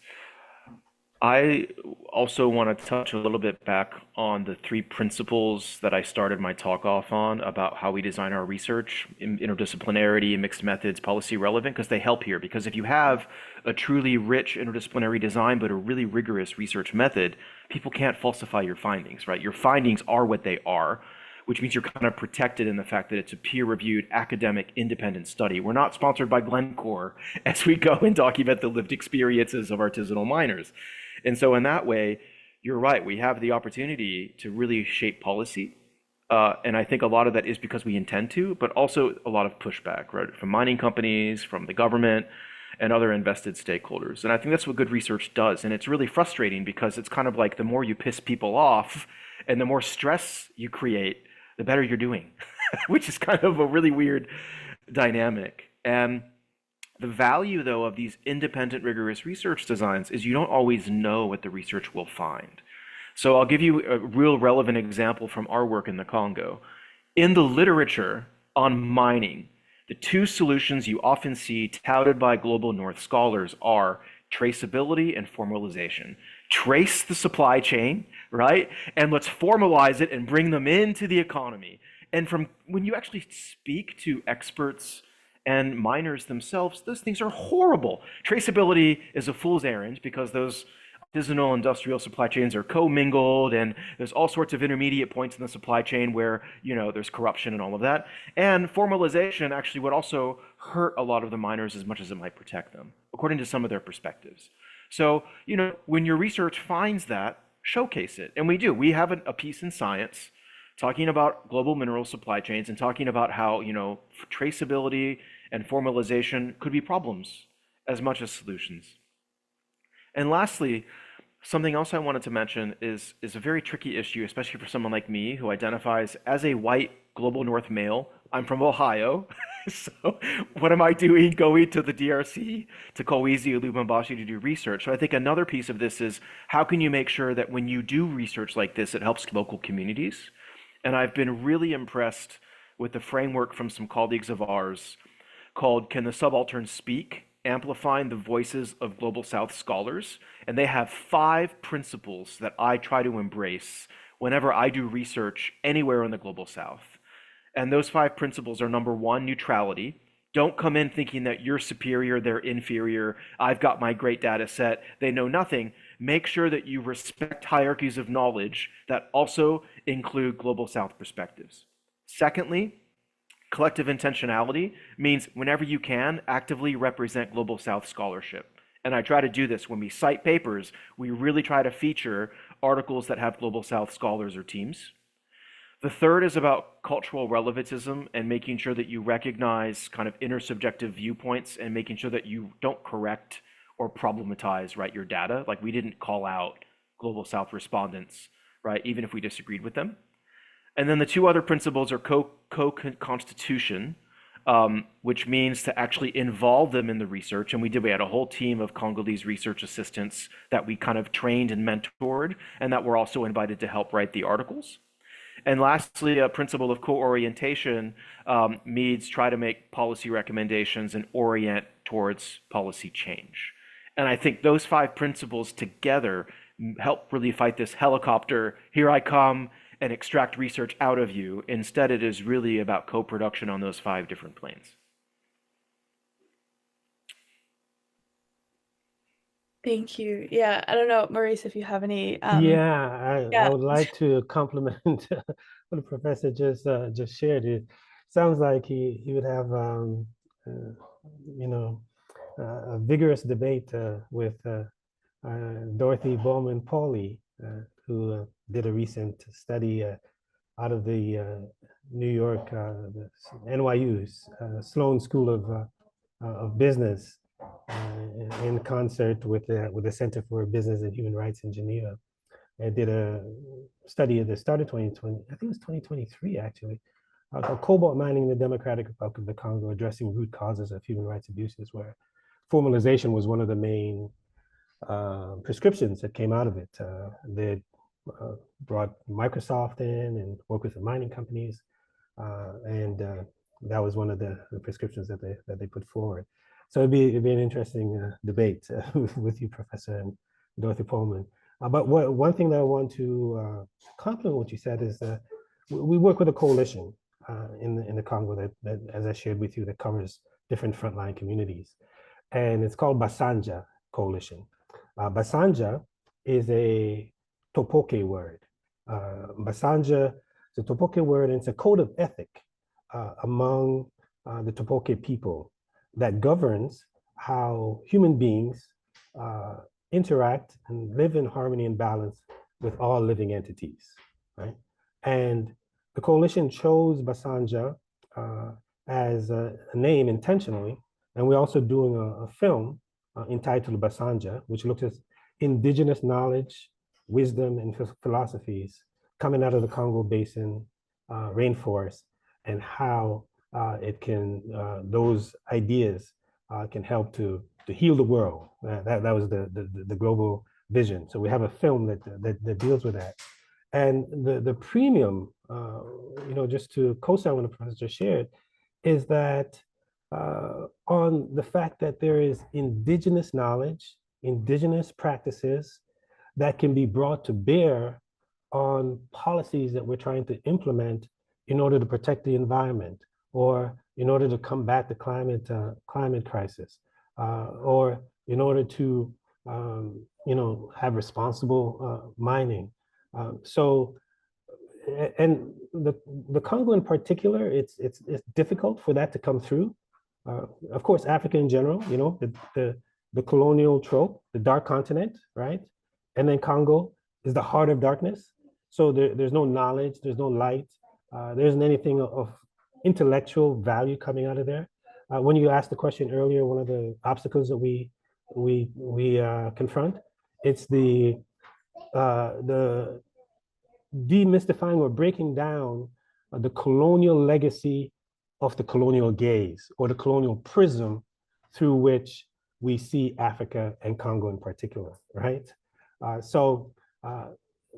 I also want to touch a little bit back on the three principles that I started my talk off on about how we design our research, interdisciplinarity, mixed methods, policy relevant, because they help here. Because if you have a truly rich interdisciplinary design, but a really rigorous research method, people can't falsify your findings, right? Your findings are what they are, which means you're kind of protected in the fact that it's a peer-reviewed, academic, independent study. We're not sponsored by Glencore as we go and document the lived experiences of artisanal miners. And so in that way, you're right, we have the opportunity to really shape policy. And I think a lot of that is because we intend to, but also a lot of pushback, right, from mining companies, from the government, and other invested stakeholders. And I think that's what good research does. And it's really frustrating because it's kind of like the more you piss people off and the more stress you create, the better you're doing, which is kind of a really weird dynamic. And the value, though, of these independent, rigorous research designs is you don't always know what the research will find. So I'll give you a real relevant example from our work in the Congo. In the literature on mining, the two solutions you often see touted by global North scholars are traceability and formalization. Trace the supply chain, right? And let's formalize it and bring them into the economy. And from when you actually speak to experts and miners themselves, those things are horrible. Traceability is a fool's errand because those artisanal industrial supply chains are commingled and there's all sorts of intermediate points in the supply chain where, there's corruption and all of that. And formalization actually would also hurt a lot of the miners as much as it might protect them, according to some of their perspectives. So, when your research finds that, showcase it. And we do. We have a piece in Science talking about global mineral supply chains and talking about how, traceability and formalization could be problems as much as solutions. And lastly, something else I wanted to mention is a very tricky issue, especially for someone like me who identifies as a white global North male. I'm from Ohio. So what am I doing going to the DRC, to Kolwezi or Lubumbashi to do research? So I think another piece of this is how can you make sure that when you do research like this, it helps local communities? And I've been really impressed with the framework from some colleagues of ours called Can the Subaltern Speak? Amplifying the Voices of Global South Scholars. And they have 5 principles that I try to embrace whenever I do research anywhere in the Global South. And those 5 principles are: number 1, neutrality. Don't come in thinking that you're superior, they're inferior. I've got my great data set, they know nothing. Make sure that you respect hierarchies of knowledge that also include Global South perspectives. Secondly, collective intentionality means whenever you can, actively represent Global South scholarship. And I try to do this when we cite papers. We really try to feature articles that have Global South scholars or teams. The third is about cultural relevantism and making sure that you recognize kind of intersubjective viewpoints and making sure that you don't correct or problematize, right, your data. Like, we didn't call out Global South respondents, right, even if we disagreed with them. And then the 2 other principles are co-constitution, which means to actually involve them in the research. And we had a whole team of Congolese research assistants that we kind of trained and mentored, and that were also invited to help write the articles. And lastly, a principle of co-orientation means try to make policy recommendations and orient towards policy change. And I think those 5 principles together help really fight this helicopter, here I come, and extract research out of you. Instead, it is really about co-production on those 5 different planes. Thank you. Yeah, I don't know, Maurice, if you have any. I Yeah. would like to compliment what the professor just shared. It sounds like he would have a vigorous debate with Dorothy Bowman Pauley, who did a recent study out of the New York, the NYU's Sloan School of Business, in concert with the Center for Business and Human Rights in Geneva. I did a study at the start of 2020, I think it was 2023 actually, called Cobalt Mining in the Democratic Republic of the Congo, addressing root causes of human rights abuses, where formalization was one of the main prescriptions that came out of it. They brought Microsoft in and worked with the mining companies, and that was one of the prescriptions that they put forward. So it'd be an interesting debate with you, Professor, and Dorothy Pullman. But one thing that I want to compliment what you said is we work with a coalition in the Congo that, as I shared with you, that covers different frontline communities. And it's called Basanja Coalition. Basanja is a Topoke word. Basanja is a Topoke word, and it's a code of ethic among the Topoke people that governs how human beings interact and live in harmony and balance with all living entities, right? And the coalition chose Basanja as a name intentionally, and we're also doing a film entitled Basanja, which looks at indigenous knowledge, wisdom, and philosophies coming out of the Congo Basin rainforest, and how those ideas can help to heal the world. That was the global vision. So we have a film that deals with that. And the premium, just to co-sign what the professor shared, is that on the fact that there is indigenous knowledge, indigenous practices that can be brought to bear on policies that we're trying to implement in order to protect the environment, or in order to combat the climate crisis, or in order to have responsible mining. And the Congo in particular, it's difficult for that to come through. Of course, Africa in general, the colonial trope, the dark continent, right? And then Congo is the heart of darkness. So there's no knowledge, there's no light, there isn't anything of intellectual value coming out of there. When you asked the question earlier, one of the obstacles that we confront, it's the demystifying or breaking down the colonial legacy of the colonial gaze, or the colonial prism through which we see Africa and Congo in particular, right? So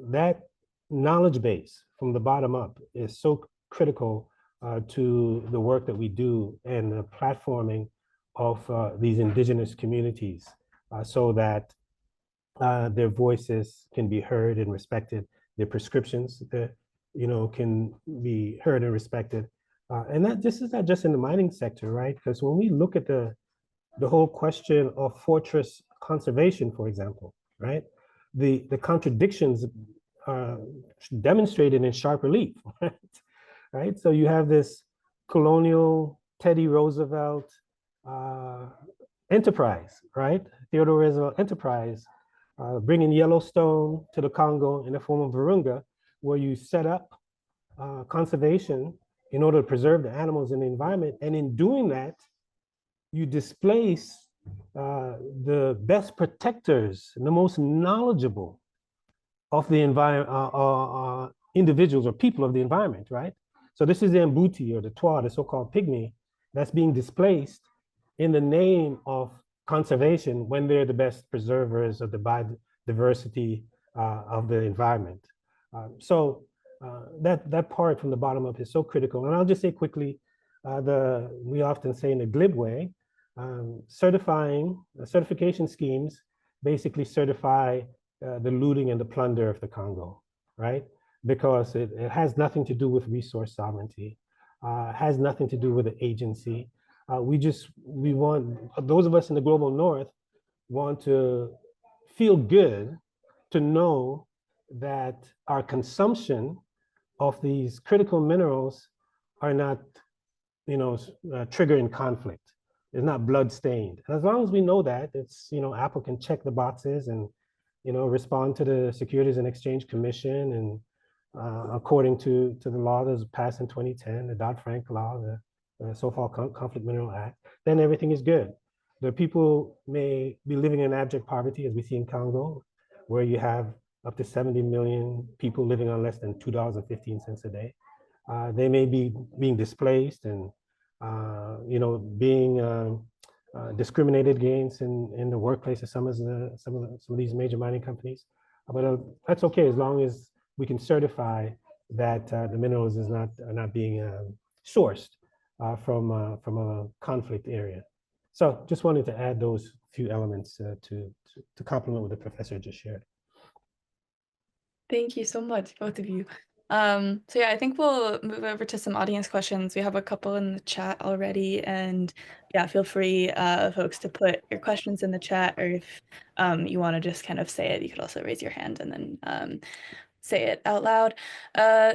that knowledge base from the bottom up is so critical to the work that we do and the platforming of these indigenous communities, so that their voices can be heard and respected, their prescriptions can be heard and respected. And this is not just in the mining sector, right? Because when we look at the whole question of fortress conservation, for example, right? The contradictions are demonstrated in sharp relief, right? So you have this colonial Teddy Roosevelt enterprise, right? Theodore Roosevelt enterprise, bringing Yellowstone to the Congo in the form of Virunga, where you set up conservation in order to preserve the animals in the environment. And in doing that, you displace the best protectors and the most knowledgeable of the environment, individuals or people of the environment, right? So this is the Mbuti or the Twa, the so-called pygmy, that's being displaced in the name of conservation when they're the best preservers of the biodiversity of the environment. So that part from the bottom up is so critical. And I'll just say quickly, we often say in a glib way, certification schemes basically certify the looting and the plunder of the Congo, right? Because it has nothing to do with resource sovereignty, has nothing to do with the agency. We want, those of us in the global north want to feel good to know that our consumption of these critical minerals are not, triggering conflict. It's not blood-stained. As long as we know that, it's, Apple can check the boxes and, respond to the Securities and Exchange Commission and according to the law that was passed in 2010, the Dodd-Frank law, the so-called Conflict Mineral Act, then everything is good. The people may be living in abject poverty, as we see in Congo, where you have up to 70 million people living on less than $2.15 a day. They may be being displaced and being discriminated against in the workplace of some of these major mining companies. But that's okay as long as we can certify that the minerals are not being sourced from a conflict area. So just wanted to add those few elements to complement what the professor just shared. Thank you so much, both of you. So yeah, I think we'll move over to some audience questions. We have a couple in the chat already, and yeah, feel free, folks, to put your questions in the chat, or if you want to just kind of say it, you could also raise your hand and then say it out loud.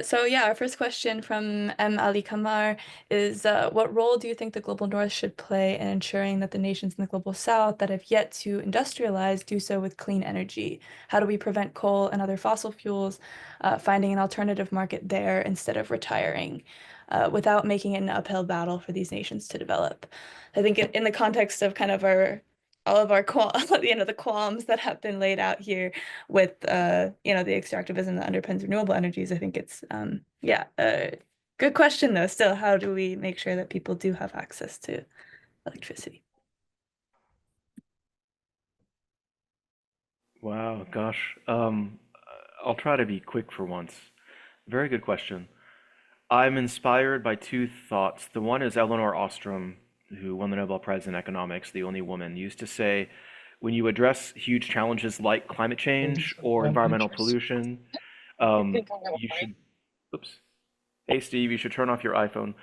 So yeah, our first question from M. Ali Kamar is, what role do you think the Global North should play in ensuring that the nations in the Global South that have yet to industrialize do so with clean energy? How do we prevent coal and other fossil fuels finding an alternative market there instead of retiring, without making it an uphill battle for these nations to develop? I think in the context of kind of all of our the qualms that have been laid out here with the extractivism that underpins renewable energies, I think it's good question though. Still, how do we make sure that people do have access to electricity? Wow, gosh. I'll try to be quick for once. Very good question. I'm inspired by two thoughts. The one is Eleanor Ostrom, who won the Nobel Prize in Economics, the only woman, used to say, when you address huge challenges like climate change or environmental pollution, you should, oops, hey Steve, you should turn off your iPhone.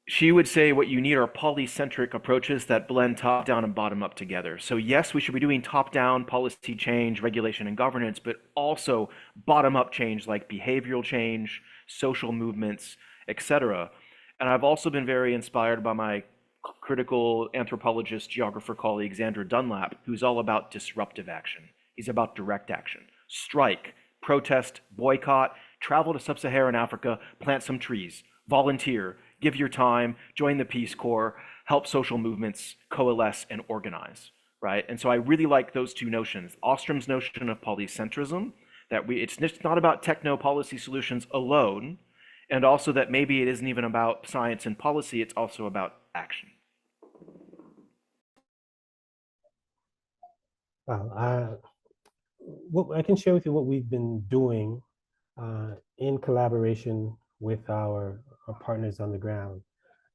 She would say what you need are polycentric approaches that blend top down and bottom up together. So yes, we should be doing top down policy change, regulation, and governance, but also bottom up change like behavioral change, social movements, etc. And I've also been very inspired by my critical anthropologist, geographer colleague, Andrew Dunlap, who's all about disruptive action. He's about direct action. Strike, protest, boycott, travel to sub-Saharan Africa, plant some trees, volunteer, give your time, join the Peace Corps, help social movements coalesce and organize, right? And so I really like those two notions. Ostrom's notion of polycentrism, that it's not about techno-policy solutions alone, and also that maybe it isn't even about science and policy, it's also about action. What I can share with you what we've been doing in collaboration with our partners on the ground,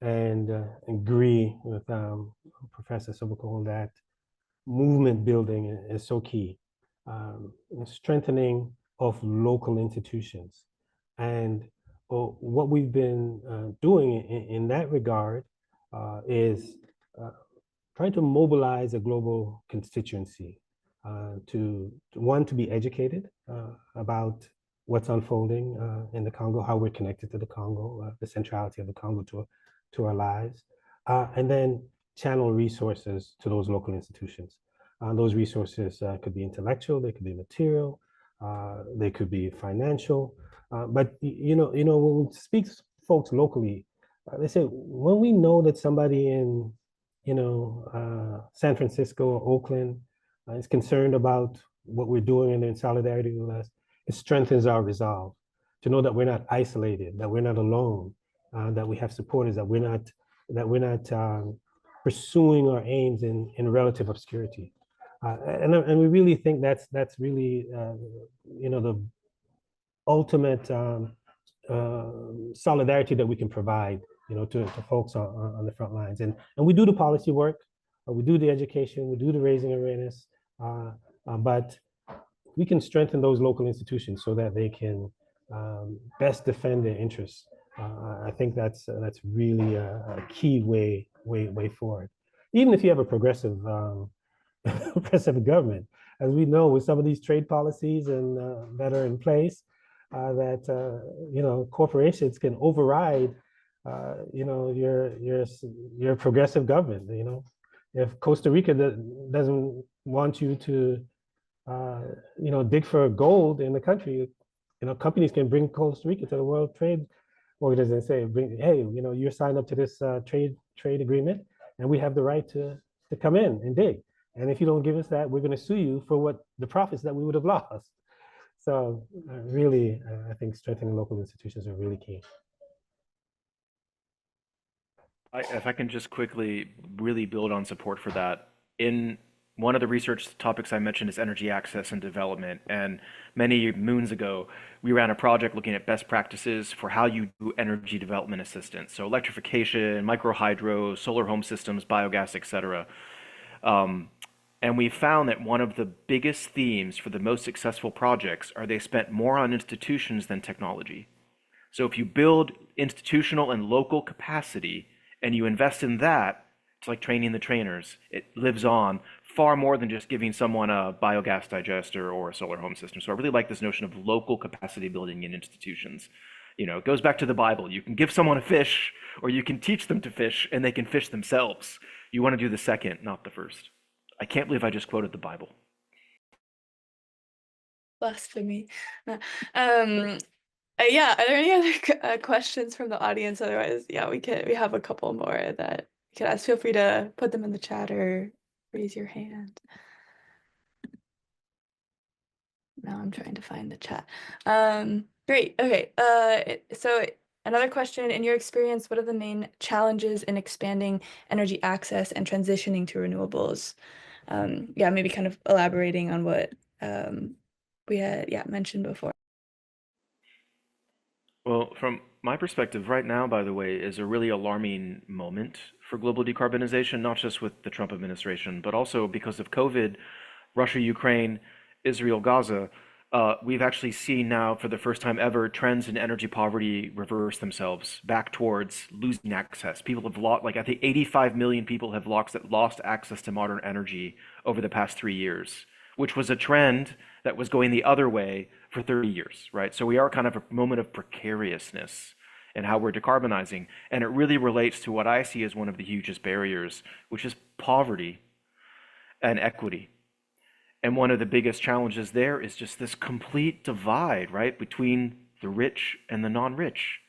and agree with Professor Sovacool that movement building is so key. Strengthening of local institutions. And what we've been doing in that regard is trying to mobilize a global constituency to be educated about what's unfolding in the Congo, how we're connected to the Congo, the centrality of the Congo to our lives, and then channel resources to those local institutions. Those resources could be intellectual, they could be material, they could be financial. But when we speak to folks locally, they say when we know that somebody in San Francisco or Oakland is concerned about what we're doing and in solidarity with us, it strengthens our resolve to know that we're not isolated, that we're not alone, that we have supporters, that we're not pursuing our aims in relative obscurity. And we really think that's really the ultimate solidarity that we can provide to folks on the front lines. And we do the policy work, we do the education, we do the raising awareness, but we can strengthen those local institutions so that they can best defend their interests. I think that's really a key way forward. Even if you have a progressive government, as we know with some of these trade policies and that are in place, that corporations can override your progressive government. If Costa Rica doesn't want you to dig for gold in the country, companies can bring Costa Rica to the World Trade Organization and say, hey, you're signed up to this trade agreement, and we have the right to come in and dig. And if you don't give us that, we're going to sue you for what the profits that we would have lost. So really, I think strengthening local institutions are really key. If I can just quickly really build on support for that, in one of the research topics I mentioned is energy access and development. And many moons ago, we ran a project looking at best practices for how you do energy development assistance. So electrification, micro hydro, solar home systems, biogas, etc. And we found that one of the biggest themes for the most successful projects are they spent more on institutions than technology. So if you build institutional and local capacity and you invest in that, it's like training the trainers. It lives on far more than just giving someone a biogas digester or a solar home system. So I really like this notion of local capacity building in institutions. It goes back to the Bible. You can give someone a fish or you can teach them to fish and they can fish themselves. You want to do the second, not the first. I can't believe I just quoted the Bible. Blasphemy. Yeah, are there any other questions from the audience? Otherwise, yeah, we have a couple more that you could ask. Feel free to put them in the chat or raise your hand. Now I'm trying to find the chat. Great. Okay. So another question, in your experience, what are the main challenges in expanding energy access and transitioning to renewables? Yeah, maybe kind of elaborating on what we had mentioned before. Well, from my perspective, right now, by the way, is a really alarming moment for global decarbonization, not just with the Trump administration, but also because of COVID, Russia, Ukraine, Israel, Gaza. We've actually seen now, for the first time ever, trends in energy poverty reverse themselves back towards losing access. People have lost, like I think 85 million people have lost access to modern energy over the past 3 years, which was a trend that was going the other way for 30 years, right? So we are kind of a moment of precariousness in how we're decarbonizing. And it really relates to what I see as one of the hugest barriers, which is poverty and equity. And one of the biggest challenges there is just this complete divide, right, between the rich and the non-rich.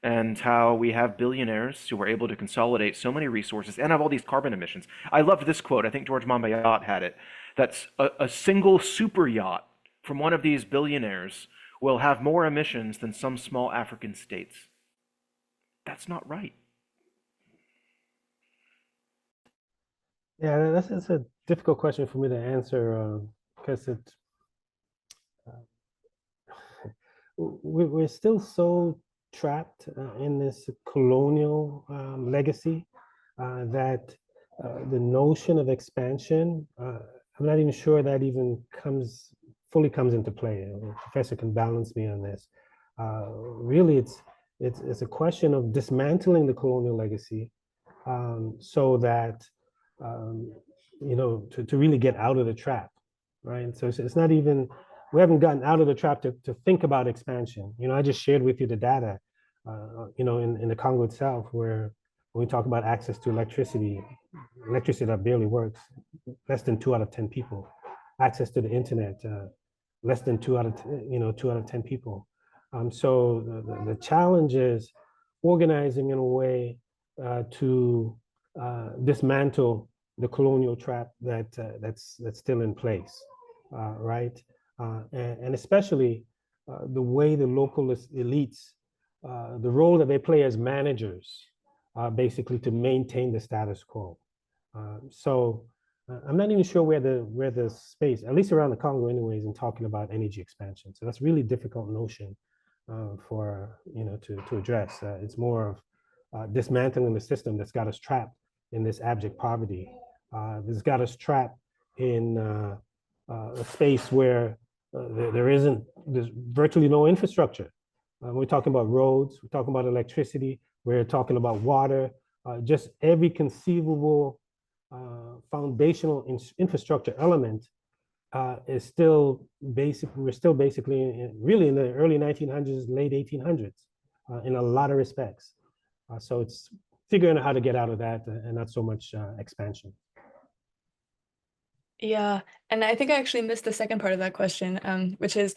And how we have billionaires who are able to consolidate so many resources and have all these carbon emissions. I loved this quote. I think George Monbiot had it. That's a single super yacht from one of these billionaires will have more emissions than some small African states. That's not right. Yeah, that's a difficult question for me to answer because we're still so trapped in this colonial legacy that the notion of expansion, I'm not even sure that even fully comes into play. The professor can balance me on this. Really, it's a question of dismantling the colonial legacy so that to really get out of the trap, right? So it's not even, we haven't gotten out of the trap to think about expansion. I just shared with you the data, in the Congo itself, where when we talk about access to electricity that barely works, less than 2 out of 10 people. Access to the internet, less than 2 out of 10 people. So the challenge is organizing in a way to dismantle the colonial trap that's still in place, right? And especially the way the local elites, the role that they play as managers, basically to maintain the status quo. So I'm not even sure where the space, at least around the Congo anyways, in talking about energy expansion. So that's really difficult notion for, to address. It's more of dismantling the system that's got us trapped in this abject poverty. That's got us trapped in a space where there's virtually no infrastructure. We're talking about roads, we're talking about electricity, we're talking about water, just every conceivable foundational infrastructure element is still basic. We're still basically really in the early 1900s, late 1800s, in a lot of respects. So it's figuring out how to get out of that and not so much expansion. Yeah, and I think I actually missed the second part of that question, which is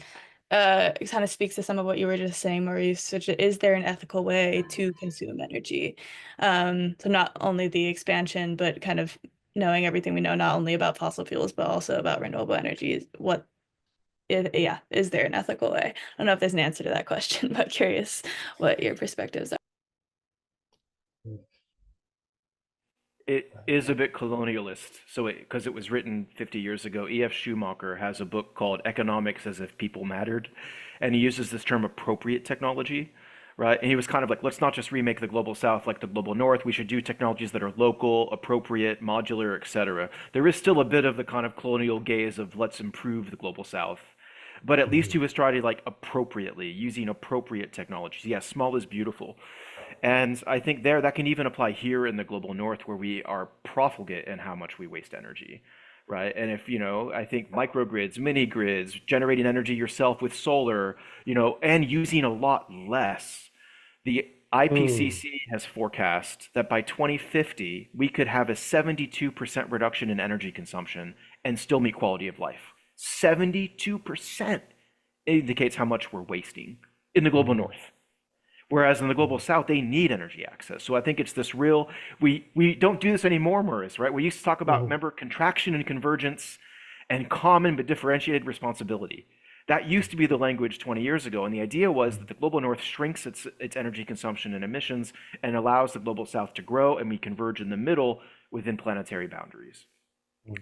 kind of speaks to some of what you were just saying, Maurice, which is there an ethical way to consume energy? So not only the expansion, but kind of knowing everything we know, not only about fossil fuels, but also about renewable energies. Yeah, is there an ethical way? I don't know if there's an answer to that question, but curious what your perspectives are. It is a bit colonialist. So, because it was written 50 years ago, E.F. Schumacher has a book called Economics as if People Mattered. And he uses this term appropriate technology, right? And he was kind of like, let's not just remake the global south like the global north. We should do technologies that are local, appropriate, modular, etc. There is still a bit of the kind of colonial gaze of let's improve the global south. But at least he was trying to like appropriately, using appropriate technologies. Yes, small is beautiful. And I think there that can even apply here in the global north where we are profligate in how much we waste energy, right? And if, I think microgrids, mini grids, generating energy yourself with solar, and using a lot less. The IPCC has forecast that by 2050, we could have a 72% reduction in energy consumption and still meet quality of life. 72% indicates how much we're wasting in the global north. Whereas in the global south, they need energy access. So I think it's this real, we don't do this anymore, Maurice, right? We used to talk about, remember, contraction and convergence and common but differentiated responsibility. That used to be the language 20 years ago. And the idea was that the global north shrinks its energy consumption and emissions and allows the global south to grow, and we converge in the middle within planetary boundaries.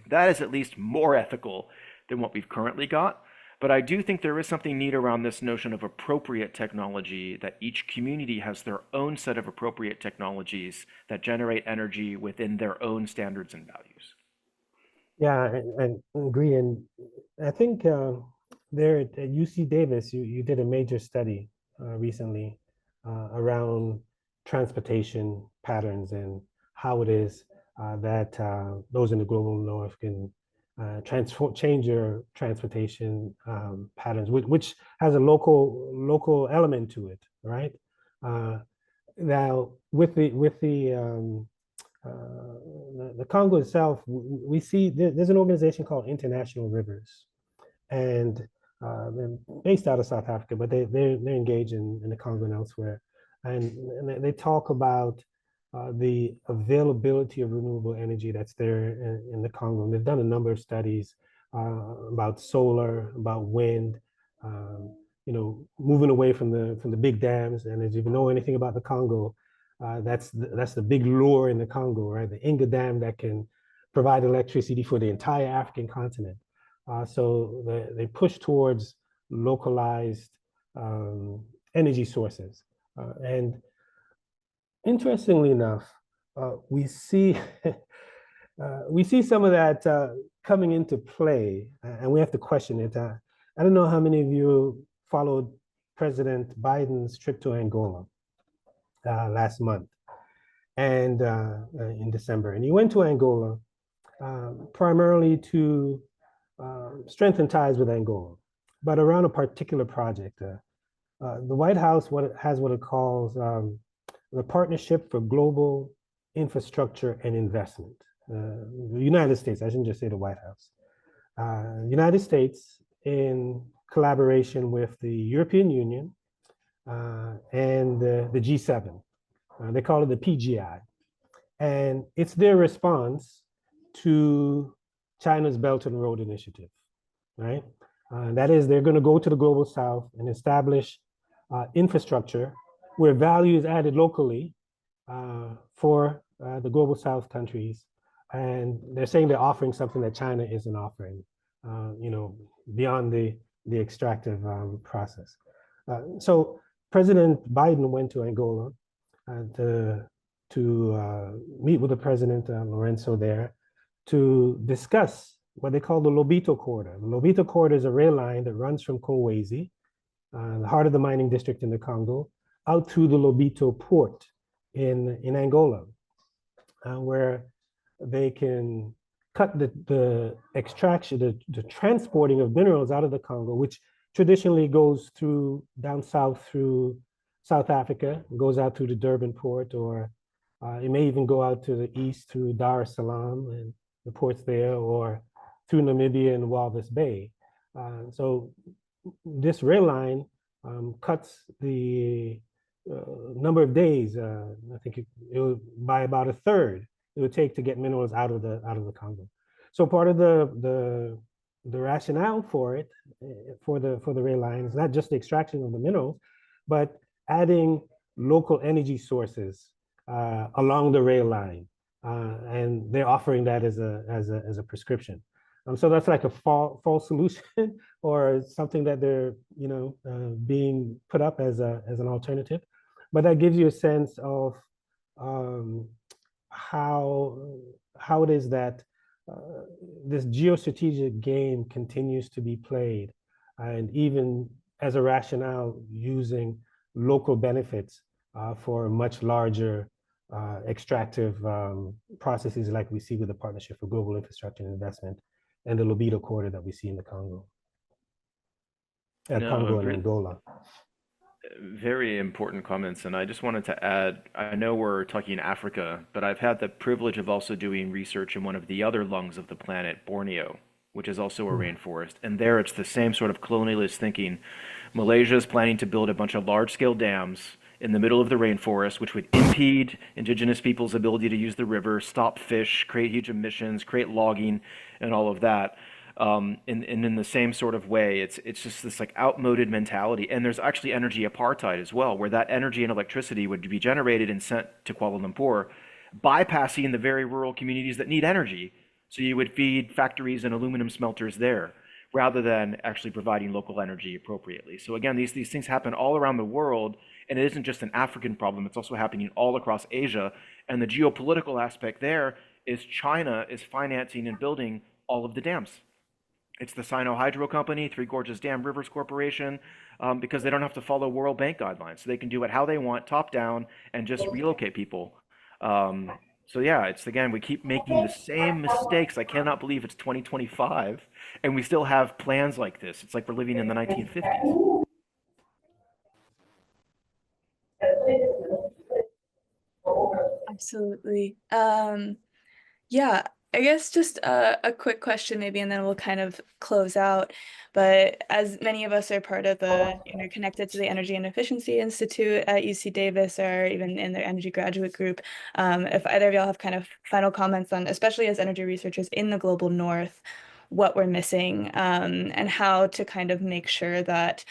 That is at least more ethical than what we've currently got. But I do think there is something neat around this notion of appropriate technology, that each community has their own set of appropriate technologies that generate energy within their own standards and values. Yeah, and agree. And I think there at UC Davis, you did a major study recently around transportation patterns and how it is that those in the global north can change your transportation patterns, which has a local element to it, right? Now, with the Congo itself, we see there's an organization called International Rivers, and they're based out of South Africa, but they're engaged in the Congo and elsewhere, and they talk about the availability of renewable energy that's there in the Congo. And they've done a number of studies about solar, about wind, moving away from the big dams. And if you know anything about the Congo, that's the big lure in the Congo, right? The Inga Dam that can provide electricity for the entire African continent. So they push towards localized energy sources. And interestingly enough, we see some of that coming into play, and we have to question it. I don't know how many of you followed President Biden's trip to Angola last month, and in December, and he went to Angola primarily to strengthen ties with Angola, but around a particular project. The White House has what it calls the Partnership for Global Infrastructure and Investment. The United States, I shouldn't just say the White House. United States, in collaboration with the European Union and the G7. They call it the PGI. And it's their response to China's Belt and Road Initiative, right? That is, they're going to go to the Global South and establish infrastructure where value is added locally for the Global South countries. And they're saying they're offering something that China isn't offering, beyond the extractive process. So President Biden went to Angola to meet with the president, Lorenzo, there, to discuss what they call the Lobito Corridor. The Lobito Corridor is a rail line that runs from Kolwezi, the heart of the mining district in the Congo, out through the Lobito port in Angola, where they can cut the extraction, the transporting of minerals out of the Congo, which traditionally goes down south through South Africa, goes out through the Durban port, or it may even go out to the east through Dar es Salaam and the ports there, or through Namibia and Walvis Bay. So this rail line cuts the number of days. I think it would, by about a third it would take to get minerals out of the Congo. So part of the rationale for it, for the rail line, is not just the extraction of the minerals, but adding local energy sources along the rail line, and they're offering that as a prescription. So that's like a false solution or something that they're being put up as an alternative, but that gives you a sense of how it is that this geostrategic game continues to be played, and even as a rationale using local benefits for much larger extractive processes like we see with the Partnership for Global Infrastructure and Investment and the Lobito Corridor that we see in the Congo. Congo and Angola. Very important comments, and I just wanted to add, I know we're talking Africa, but I've had the privilege of also doing research in one of the other lungs of the planet, Borneo, which is also a rainforest. And there it's the same sort of colonialist thinking. Malaysia is planning to build a bunch of large-scale dams in the middle of the rainforest, which would impede indigenous people's ability to use the river, stop fish, create huge emissions, create logging, and all of that. And in the same sort of way, it's just this like outmoded mentality. And there's actually energy apartheid as well, where that energy and electricity would be generated and sent to Kuala Lumpur, bypassing the very rural communities that need energy. So you would feed factories and aluminum smelters there, rather than actually providing local energy appropriately. So again, these things happen all around the world, and it isn't just an African problem, it's also happening all across Asia. And the geopolitical aspect there is China is financing and building all of the dams. It's the Sino Hydro Company, Three Gorges Dam Rivers Corporation, because they don't have to follow World Bank guidelines. So they can do it how they want, top down, and just relocate people. So yeah, it's again, we keep making the same mistakes. I cannot believe it's 2025 and we still have plans like this. It's like we're living in the 1950s. Absolutely. Yeah, I guess just a quick question maybe, and then we'll kind of close out. But as many of us are part of the, connected to the Energy and Efficiency Institute at UC Davis, or even in their energy graduate group, if either of y'all have kind of final comments on, especially as energy researchers in the global north, what we're missing, and how to kind of make sure that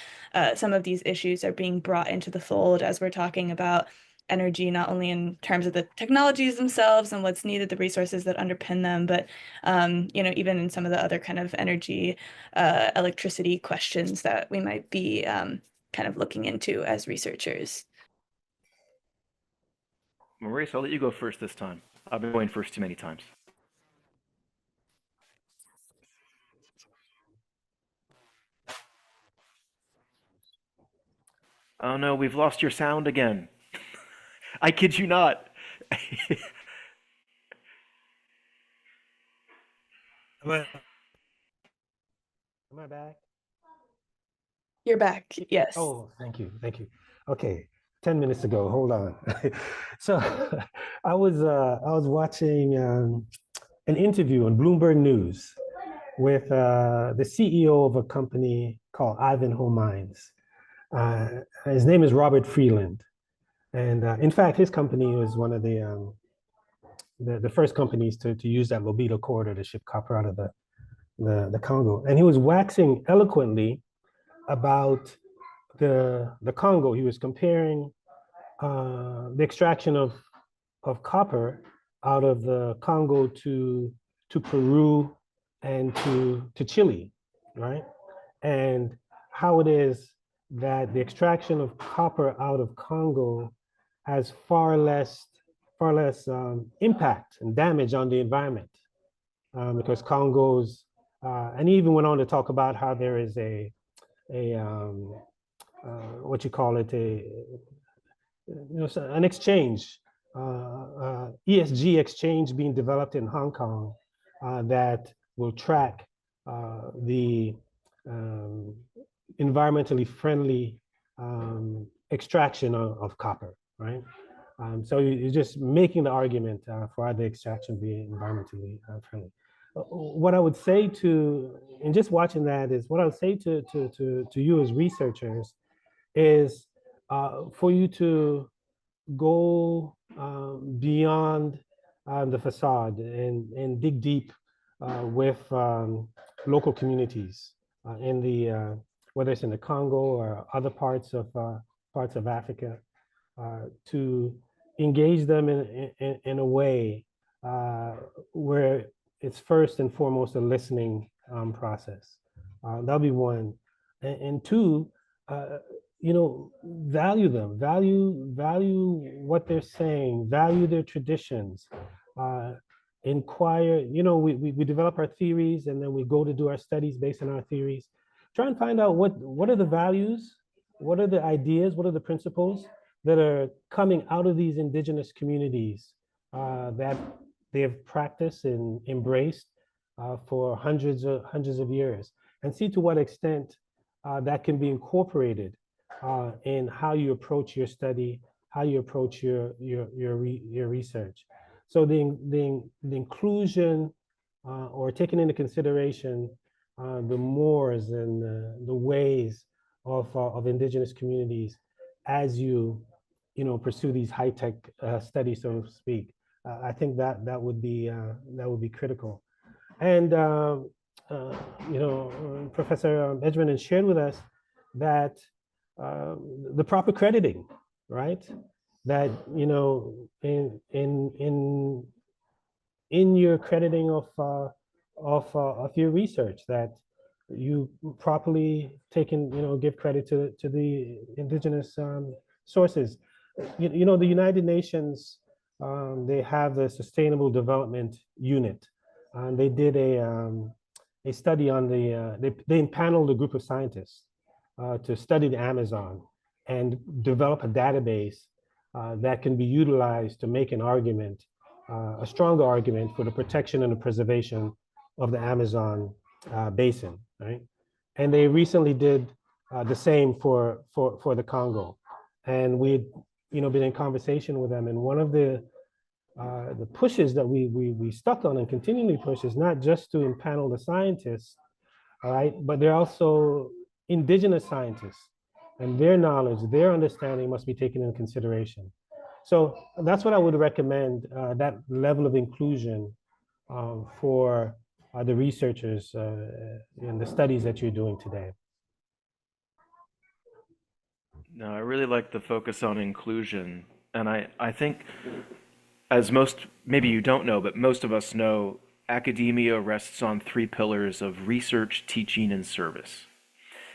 some of these issues are being brought into the fold as we're talking about energy, not only in terms of the technologies themselves and what's needed, the resources that underpin them, but even in some of the other kind of energy, electricity questions that we might be kind of looking into as researchers. Maurice, I'll let you go first this time. I've been going first too many times. Oh no, we've lost your sound again. I kid you not. Am I back? You're back, yes. Oh, thank you. Okay, 10 minutes ago, hold on. So I was watching an interview on Bloomberg News with the CEO of a company called Ivanhoe Mines. His name is Robert Freeland. And in fact, his company was one of the first companies to use that Lobito corridor to ship copper out of the Congo. And he was waxing eloquently about the Congo. He was comparing the extraction of copper out of the Congo to Peru and to Chile, right? And how it is that the extraction of copper out of Congo has far less impact and damage on the environment, because Congo's and he even went on to talk about how there is a what you call it, an exchange, ESG exchange being developed in Hong Kong that will track the environmentally friendly extraction of copper, right? So you're just making the argument for the extraction being environmentally friendly. what I would say to, and just watching that is what I would say to you as researchers is for you to go beyond the facade and dig deep with local communities in the whether it's in the Congo or other parts of Africa, to engage them in a way where it's first and foremost a listening process. That'll be one, and two, value them, value what they're saying, value their traditions. Inquire, we develop our theories and then we go to do our studies based on our theories. Try and find out what are the values, what are the ideas, what are the principles that are coming out of these indigenous communities that they have practiced and embraced for hundreds of years, and see to what extent that can be incorporated in how you approach your study, how you approach your research. So the inclusion or taking into consideration the mores and the ways of indigenous communities as you pursue these high-tech studies, so to speak. I think that would be critical. And Professor Benjamin has shared with us that the proper crediting, right? That in your crediting of your research, that you properly give credit to the indigenous sources. The United Nations, they have the Sustainable Development Unit. They did a study on they impaneled a group of scientists to study the Amazon and develop a database that can be utilized to make an argument, a stronger argument for the protection and the preservation of the Amazon basin, right? And they recently did the same for the Congo. And we'd been in conversation with them, and one of the pushes that we stuck on and continually push is not just to impanel the scientists, all right, but they're also indigenous scientists, and their knowledge, their understanding must be taken into consideration. So that's what I would recommend, that level of inclusion for the researchers in the studies that you're doing today. No, I really like the focus on inclusion. And I think, as maybe you don't know, but most of us know, academia rests on three pillars of research, teaching, and service.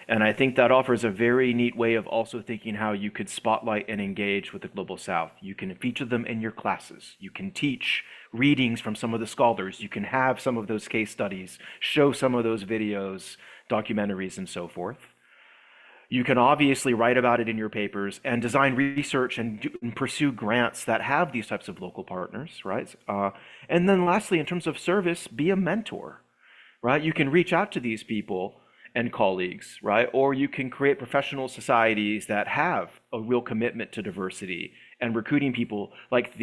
And I think that offers a very neat way of also thinking how you could spotlight and engage with the Global South. You can feature them in your classes. You can teach readings from some of the scholars. You can have some of those case studies, show some of those videos, documentaries, and so forth. You can obviously write about it in your papers and design research and pursue grants that have these types of local partners, right? And then lastly, in terms of service, be a mentor, right? You can reach out to these people and colleagues, right? Or you can create professional societies that have a real commitment to diversity and recruiting people like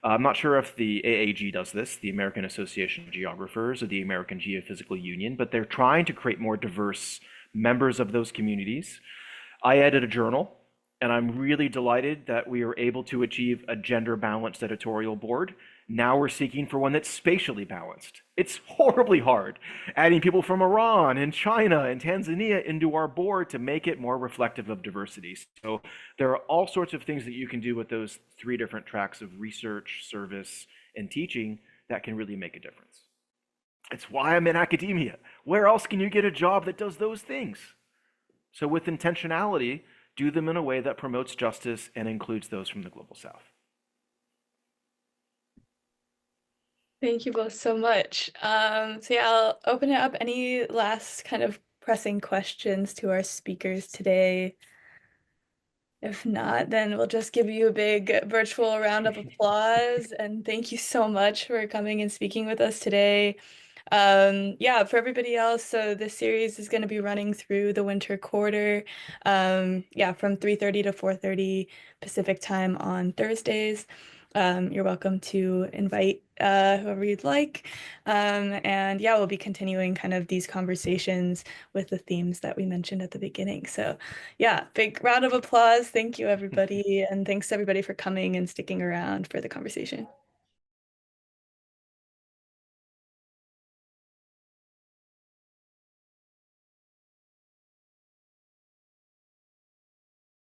I'm not sure if the AAG does this, the American Association of Geographers or the American Geophysical Union, but they're trying to create more diverse members of those communities. I edit a journal, and I'm really delighted that we were able to achieve a gender-balanced editorial board. Now we're seeking for one that's spatially balanced. It's horribly hard, adding people from Iran and China and Tanzania into our board to make it more reflective of diversity. So there are all sorts of things that you can do with those three different tracks of research, service, and teaching that can really make a difference. It's why I'm in academia. Where else can you get a job that does those things? So with intentionality, do them in a way that promotes justice and includes those from the Global South. Thank you both so much. So yeah, I'll open it up. Any last kind of pressing questions to our speakers today? If not, then we'll just give you a big virtual round of applause. And thank you so much for coming and speaking with us today. Yeah, for everybody else, so this series is going to be running through the winter quarter, yeah, from 3:30 to 4:30 Pacific time on Thursdays. You're welcome to invite whoever you'd like. And yeah, we'll be continuing kind of these conversations with the themes that we mentioned at the beginning. So yeah, big round of applause. Thank you, everybody. And thanks everybody for coming and sticking around for the conversation.